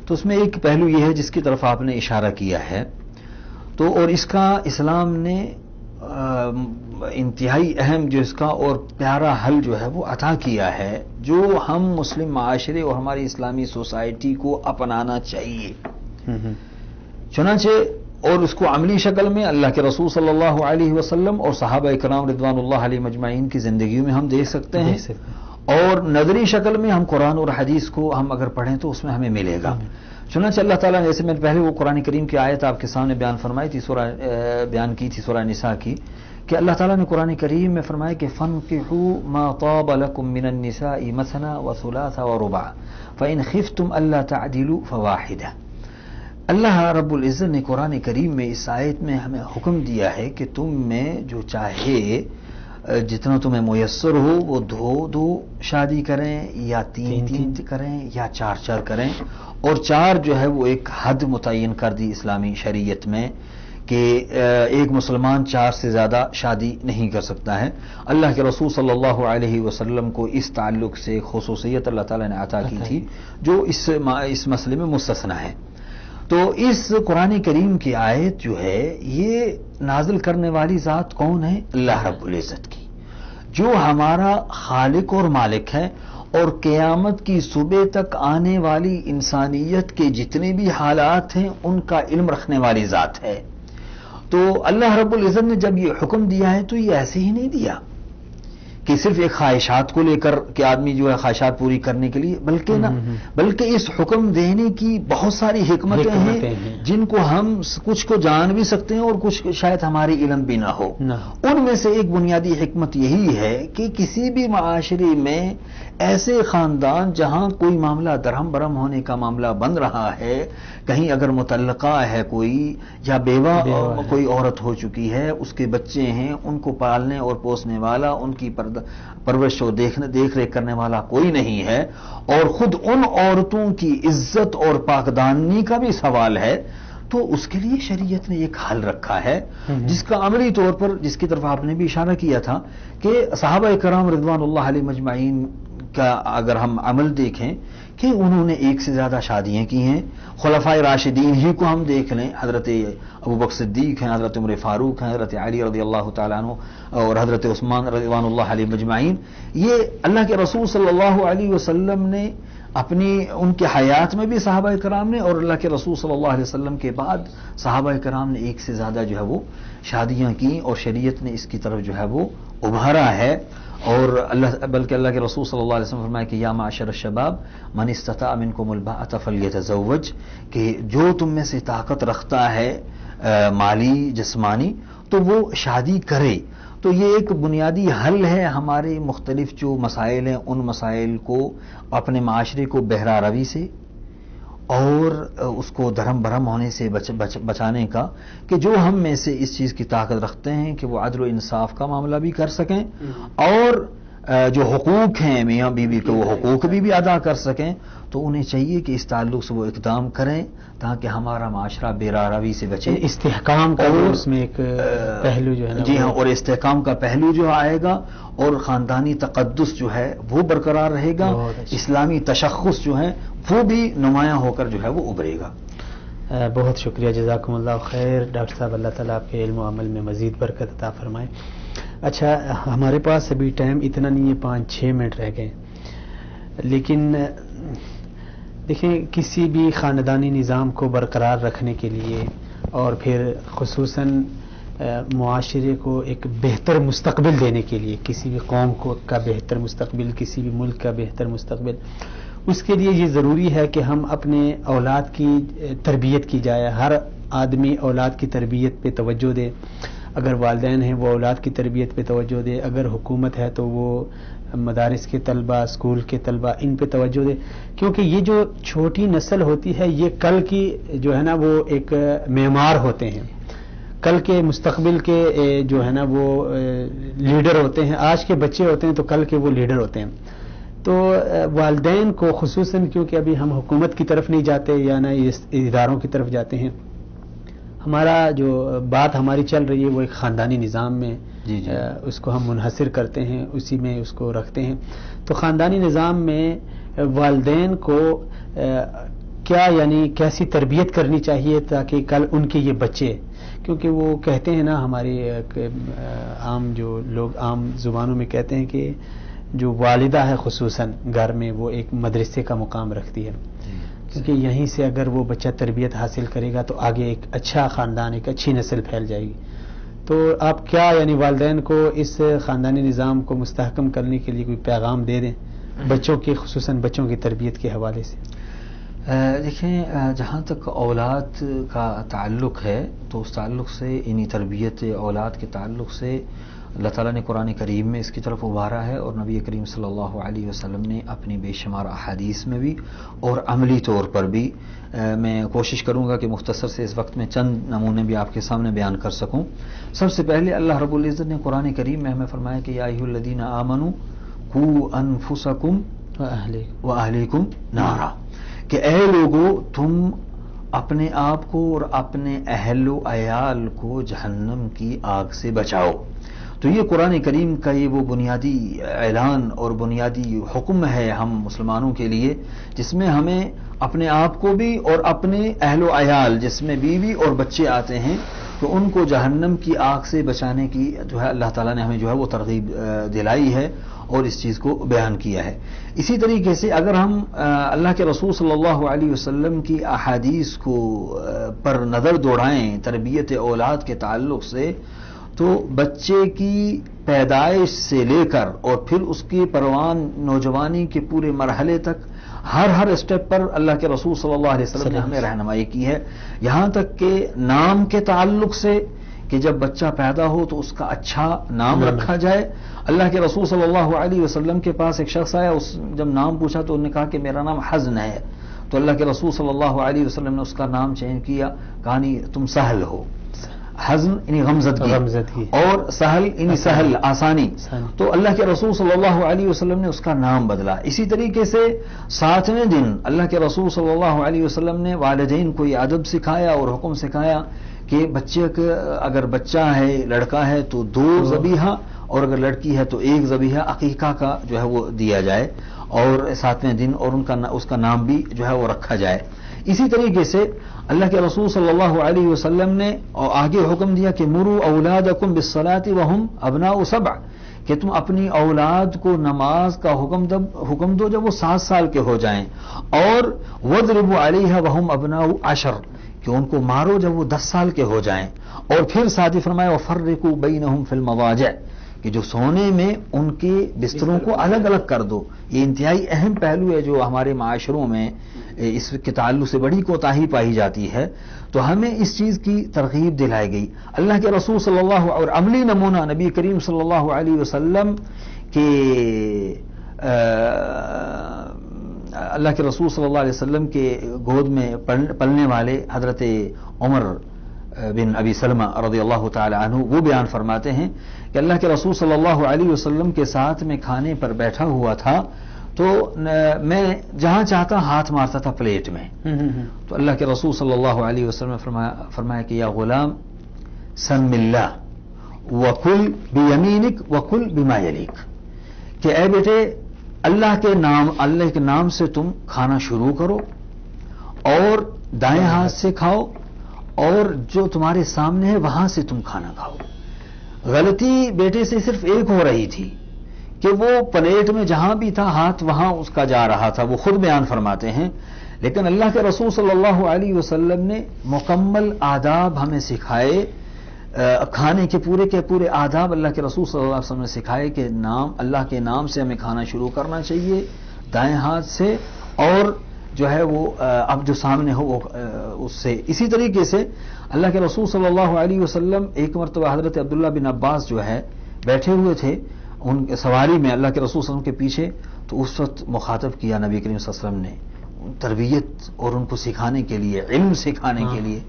تو اس میں ایک پہلو یہ ہے جس کی طرف آپ نے اشارہ کیا ہے، تو اور اس کا اسلام نے انتہائی اہم جو اس کا اور پیارا حل جو ہے وہ عطا کیا ہے، جو ہم مسلم معاشرے اور ہماری اسلامی سوسائٹی کو اپنانا چاہیے۔ چنانچہ اور اس کو عملی شکل میں اللہ کے رسول صلی اللہ علیہ وسلم اور صحابہ کرام رضوان اللہ علیہ مجمعین کی زندگیوں میں ہم دیکھ سکتے ہیں، اور نظری شکل میں ہم قرآن اور حدیث کو ہم اگر پڑھیں تو اس میں ہمیں ملے گا۔ چنانچہ اللہ تعالیٰ نے، جیسے میں نے پہلے وہ قرآن کریم کی آیت آپ کے سامنے بیان فرمائی تھی، بیان کی تھی سورہ نساء کی، کہ اللہ تعالیٰ نے قرآن کریم میں فرمایا کہ فَانكِحُوا مَا طَابَ لَكُم مِّنَ النِّسَاءِ مَثْنَىٰ وَثُلَاثَ وَرُبَاعَ فَإِنْ خِفْتُمْ أَلَّا تَعْدِلُوا فَوَاحِدَةً۔ اللہ رب العزت نے قرآن کریم میں اس آیت میں ہمیں حکم دیا ہے کہ تم میں جو چاہے جتنا تمہیں میسر ہو وہ دو شادی کریں، یا تین کریں، یا چار کریں، اور 4 جو ہے وہ ایک حد متعین کر دی اسلامی شریعت میں کہ ایک مسلمان 4 سے زیادہ شادی نہیں کر سکتا ہے۔ اللہ کے رسول صلی اللہ علیہ وسلم کو اس تعلق سے خصوصیت اللہ تعالیٰ نے عطا کی تھی جو اس مسئلے میں مستثنی ہے۔ تو اس قرآن کریم کی آیت جو ہے یہ نازل کرنے والی ذات کون ہے؟ اللہ رب العزت کی، جو ہمارا خالق اور مالک ہے، اور قیامت کی صبح تک آنے والی انسانیت کے جتنے بھی حالات ہیں ان کا علم رکھنے والی ذات ہے۔ تو اللہ رب العزت نے جب یہ حکم دیا ہے تو یہ ایسے ہی نہیں دیا کہ صرف ایک خواہشات کو لے کر کہ آدمی جو ہے خواہشات پوری کرنے کے لیے، بلکہ اس حکم دینے کی بہت ساری حکمتیں ہیں جن کو ہم کچھ کو جان بھی سکتے ہیں اور کچھ شاید ہماری علم بھی نہ ہو۔ ان میں سے ایک بنیادی حکمت یہی ہے کہ کسی بھی معاشرے میں ایسے خاندان جہاں کوئی معاملہ درہم برہم ہونے کا معاملہ بن رہا ہے، کہیں اگر متعلقہ ہے کوئی یا بیوہ کوئی عورت ہو چکی ہے، اس کے بچے ہیں، ان کو پالنے اور پوسنے والا، ان کی پرورش و دیکھ ریکھ کرنے والا کوئی نہیں ہے، اور خود ان عورتوں کی عزت اور پاکدامنی کا بھی سوال ہے، تو اس کے لیے شریعت نے ایک حل رکھا ہے جس کا عملی طور پر، جس کی طرف آپ نے بھی اشارہ کیا تھا کہ صحابہ کرام رضوان اللہ علیہ مجمعین کا اگر ہم عمل دیکھیں کہ انہوں نے 1 سے زیادہ شادیاں کی ہیں۔ خلفائے راشدین ہی کو ہم دیکھ لیں، حضرت ابوبکر صدیق ہیں، حضرت عمر فاروق ہیں، حضرت علی رضی اللہ تعالیٰ عنہ اور حضرت عثمان رضوان اللہ علیہ مجمعین، یہ اللہ کے رسول صلی اللہ علیہ وسلم نے ان کے حیات میں بھی صحابہ کرام نے، اور اللہ کے رسول صلی اللہ علیہ وسلم کے بعد صحابہ کرام نے 1 سے زیادہ جو ہے وہ شادیاں کی، اور شریعت نے اس کی طرف جو ہے وہ ابھارا ہے۔ اور بلکہ اللہ کے رسول صلی اللہ علیہ وسلم فرمایا کہ یا معاشر الشباب من استطاع منکم الباءۃ فلیتزوج، کہ جو تم میں سے طاقت رکھتا ہے مالی جسمانی تو وہ شادی کرے۔ تو یہ ایک بنیادی حل ہے ہمارے مختلف جو مسائل ہیں، ان مسائل کو اپنے معاشرے کو بہرا روی سے اور اس کو دھرم بھرم ہونے سے بچانے کا، کہ جو ہم میں سے اس چیز کی طاقت رکھتے ہیں کہ وہ عدل و انصاف کا معاملہ بھی کر سکیں، اور جو حقوق ہیں میاں بیوی کے وہ حقوق بھی ادا کر سکیں، تو انہیں چاہیے کہ اس تعلق سے وہ اقدام کریں تاکہ ہمارا معاشرہ بے روی سے بچے۔ استحکام کا اس میں ایک پہلو جو ہے، جی ہاں، اور استحکام کا پہلو جو آئے گا، اور خاندانی تقدس جو ہے وہ برقرار رہے گا، اسلامی تشخص جو ہے وہ بھی نمایاں ہو کر جو ہے وہ ابھرے گا۔ بہت شکریہ، جزاکم اللہ خیر ڈاکٹر صاحب، اللہ تعالیٰ آپ کے علم و عمل میں مزید برکت عطا فرمائے۔ اچھا، ہمارے پاس ابھی ٹائم اتنا نہیں ہے، 5-6 منٹ رہ گئے، لیکن دیکھیں کسی بھی خاندانی نظام کو برقرار رکھنے کے لیے اور پھر خصوصاً معاشرے کو ایک بہتر مستقبل دینے کے لیے، کسی بھی قوم کا بہتر مستقبل، کسی بھی ملک کا بہتر مستقبل، اس کے لیے یہ ضروری ہے کہ ہم اپنے اولاد کی تربیت کی جائے، ہر آدمی اولاد کی تربیت پہ توجہ دے، اگر والدین ہیں وہ اولاد کی تربیت پہ توجہ دے، اگر حکومت ہے تو وہ مدارس کے طلبہ، اسکول کے طلبہ، ان پہ توجہ دے، کیونکہ یہ جو چھوٹی نسل ہوتی ہے یہ کل کی جو ہے نا وہ ایک معمار ہوتے ہیں، کل کے مستقبل کے جو ہے نا وہ لیڈر ہوتے ہیں، آج کے بچے ہوتے ہیں تو کل کے وہ لیڈر ہوتے ہیں۔ تو والدین کو خصوصاً، کیونکہ ابھی ہم حکومت کی طرف نہیں جاتے یا نہ اداروں کی طرف جاتے ہیں، ہمارا جو بات ہماری چل رہی ہے وہ ایک خاندانی نظام میں اس کو ہم منحصر کرتے ہیں، اسی میں اس کو رکھتے ہیں۔ تو خاندانی نظام میں والدین کو کیا یعنی کیسی تربیت کرنی چاہیے تاکہ کل ان کے یہ بچے، کیونکہ وہ کہتے ہیں نا ہماری عام جو لوگ عام زبانوں میں کہتے ہیں کہ جو والدہ ہے خصوصاً گھر میں وہ ایک مدرسے کا مقام رکھتی ہے، کیونکہ یہیں سے اگر وہ بچہ تربیت حاصل کرے گا تو آگے ایک اچھا خاندان، ایک اچھی نسل پھیل جائے گی۔ تو آپ کیا یعنی والدین کو اس خاندانی نظام کو مستحکم کرنے کے لیے کوئی پیغام دے دیں بچوں کے، خصوصاً بچوں کی تربیت کے حوالے سے؟ دیکھیں، جہاں تک اولاد کا تعلق ہے تو اس تعلق سے، انہی تربیت اولاد کے تعلق سے اللہ تعالیٰ نے قرآن کریم میں اس کی طرف ابھارا ہے، اور نبی کریم صلی اللہ علیہ وسلم نے اپنی بے شمار احادیث میں بھی اور عملی طور پر بھی. میں کوشش کروں گا کہ مختصر سے اس وقت میں چند نمونے بھی آپ کے سامنے بیان کر سکوں. سب سے پہلے اللہ رب العزت نے قرآن کریم میں ہمیں فرمایا کہ یا ایھا الذین آمنوا قوا انفسکم واہلیکم نارا، کہ اے لوگو تم اپنے آپ کو اور اپنے اہل و عیال کو جہنم کی آگ سے بچاؤ. تو یہ قرآن کریم کا یہ وہ بنیادی اعلان اور بنیادی حکم ہے ہم مسلمانوں کے لیے، جس میں ہمیں اپنے آپ کو بھی اور اپنے اہل و عیال جس میں بیوی اور بچے آتے ہیں تو ان کو جہنم کی آگ سے بچانے کی جو ہے اللہ تعالیٰ نے ہمیں جو ہے وہ ترغیب دلائی ہے اور اس چیز کو بیان کیا ہے. اسی طریقے سے اگر ہم اللہ کے رسول صلی اللہ علیہ وسلم کی احادیث کو پر نظر دوڑائیں تربیت اولاد کے تعلق سے، تو بچے کی پیدائش سے لے کر اور پھر اس کی پروان نوجوانی کے پورے مرحلے تک ہر اسٹیپ پر اللہ کے رسول صلی اللہ علیہ وسلم نے ہمیں رہنمائی کی ہے. یہاں تک کہ نام کے تعلق سے کہ جب بچہ پیدا ہو تو اس کا اچھا نام رکھا جائے. اللہ کے رسول صلی اللہ علیہ وسلم کے پاس ایک شخص آیا، جب نام پوچھا تو انہوں نے کہا کہ میرا نام حزن ہے. تو اللہ کے رسول صلی اللہ علیہ وسلم نے اس کا نام چینج کیا، کہا نہیں تم سہل ہو. حزن یعنی غمزدگی اور سہل یعنی سہل آسانی. تو اللہ کے رسول صلی اللہ علیہ وسلم نے اس کا نام بدلا. اسی طریقے سے 7ویں دن اللہ کے رسول صلی اللہ علیہ وسلم نے والدین کو یہ ادب سکھایا اور حکم سکھایا کہ بچے کا اگر بچہ ہے لڑکا ہے تو 2 ذبیحہ اور اگر لڑکی ہے تو 1 ذبیحہ عقیقہ کا جو ہے وہ دیا جائے اور 7ویں دن اور اس کا نام بھی جو ہے وہ رکھا جائے. اسی طریقے سے اللہ کے رسول صلی اللہ علیہ وسلم نے آگے حکم دیا کہ مروا اولادکم بالصلاۃ وہم ابناء 7، کہ تم اپنی اولاد کو نماز کا حکم دو جب وہ 7 سال کے ہو جائیں، اور واضربوا علیہا وہم ابناء 10، کہ ان کو مارو جب وہ 10 سال کے ہو جائیں. اور پھر ساتھ ہی فرمایا وفرقوا بینہم فی المضاجع، کہ جو سونے میں ان کے بستروں کو الگ الگ کر دو. یہ انتہائی اہم پہلو ہے جو ہمارے معاشروں میں اس کے تعلق سے بڑی کوتاہی پائی جاتی ہے. تو ہمیں اس چیز کی ترغیب دلائی گئی. اللہ کے رسول صلی اللہ اور عملی نمونہ نبی کریم صلی اللہ علیہ وسلم کے اللہ کے رسول صلی اللہ علیہ وسلم کے گود میں پلنے والے حضرت عمر بن ابی سلمہ رضی اللہ تعالی عنہ وہ بیان فرماتے ہیں کہ اللہ کے رسول صلی اللہ علیہ وسلم کے ساتھ میں کھانے پر بیٹھا ہوا تھا تو میں جہاں چاہتا ہاتھ مارتا تھا پلیٹ میں. تو اللہ کے رسول صلی اللہ علیہ وسلم نے فرمایا کہ یا غلام سم اللہ وکل بیمینک وکل بما یلیک، کہ اے بیٹے اللہ کے نام سے تم کھانا شروع کرو اور دائیں ہاتھ سے کھاؤ اور جو تمہارے سامنے ہے وہاں سے تم کھانا کھاؤ. غلطی بیٹے سے صرف ایک ہو رہی تھی کہ وہ پلیٹ میں جہاں بھی تھا ہاتھ وہاں اس کا جا رہا تھا، وہ خود بیان فرماتے ہیں. لیکن اللہ کے رسول صلی اللہ علیہ وسلم نے مکمل آداب ہمیں سکھائے، کھانے کے پورے آداب اللہ کے رسول صلی اللہ علیہ وسلم نے سکھائے کہ اللہ کے نام سے ہمیں کھانا شروع کرنا چاہیے دائیں ہاتھ سے، اور جو ہے وہ اب جو سامنے ہو وہ اس سے. اسی طریقے سے اللہ کے رسول صلی اللہ علیہ وسلم ایک مرتبہ حضرت عبداللہ بن عباس جو ہے بیٹھے ہوئے تھے ان سواری میں اللہ کے رسول صلی اللہ علیہ وسلم کے پیچھے، تو اس وقت مخاطب کیا نبی کریم صلی اللہ علیہ وسلم نے تربیت اور ان کو سکھانے کے لیے، علم سکھانے کے لیے.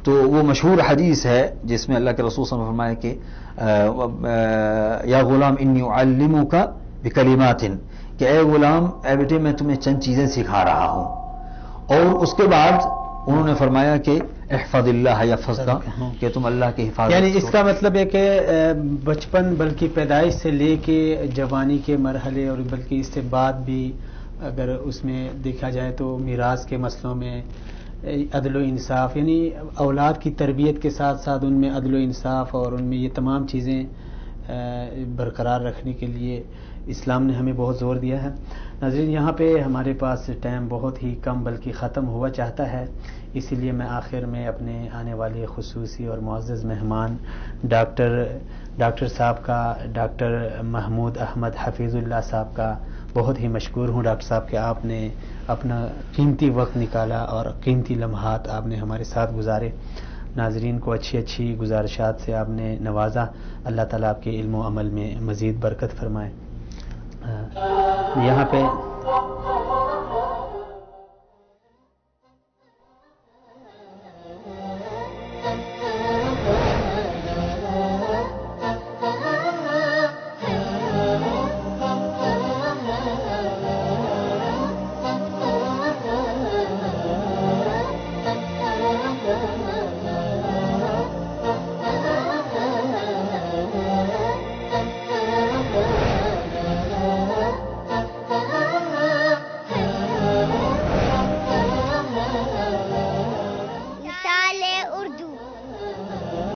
تو وہ مشہور حدیث ہے جس میں اللہ کے رسول صلی اللہ علیہ وسلم نے فرمایا کہ یا غلام انی اعلمک بکلمات، کہ اے غلام اے بیٹے میں تمہیں چند چیزیں سکھا رہا ہوں. اور اس کے بعد انہوں نے فرمایا کہ احفظ اللہ یحفظک، کہ تم اللہ کی حفاظت. یعنی اس کا مطلب ہے کہ بچپن بلکہ پیدائش سے لے کے جوانی کے مرحلے اور بلکہ اس سے بعد بھی اگر اس میں دیکھا جائے تو میراث کے مسئلوں میں عدل و انصاف، یعنی اولاد کی تربیت کے ساتھ ساتھ ان میں عدل و انصاف اور ان میں یہ تمام چیزیں برقرار رکھنے کے لیے اسلام نے ہمیں بہت زور دیا ہے. ناظرین یہاں پہ ہمارے پاس ٹائم بہت ہی کم بلکہ ختم ہوا چاہتا ہے، اسی لیے میں آخر میں اپنے آنے والے خصوصی اور معزز مہمان ڈاکٹر صاحب کا، ڈاکٹر محمود احمد حفیظ اللہ صاحب کا بہت ہی مشکور ہوں ڈاکٹر صاحب کہ آپ نے اپنا قیمتی وقت نکالا اور قیمتی لمحات آپ نے ہمارے ساتھ گزارے. ناظرین کو اچھی اچھی گزارشات سے آپ نے نوازا. اللہ تعالیٰ آپ کے علم و عمل میں مزید برکت فرمائے. یہاں پہ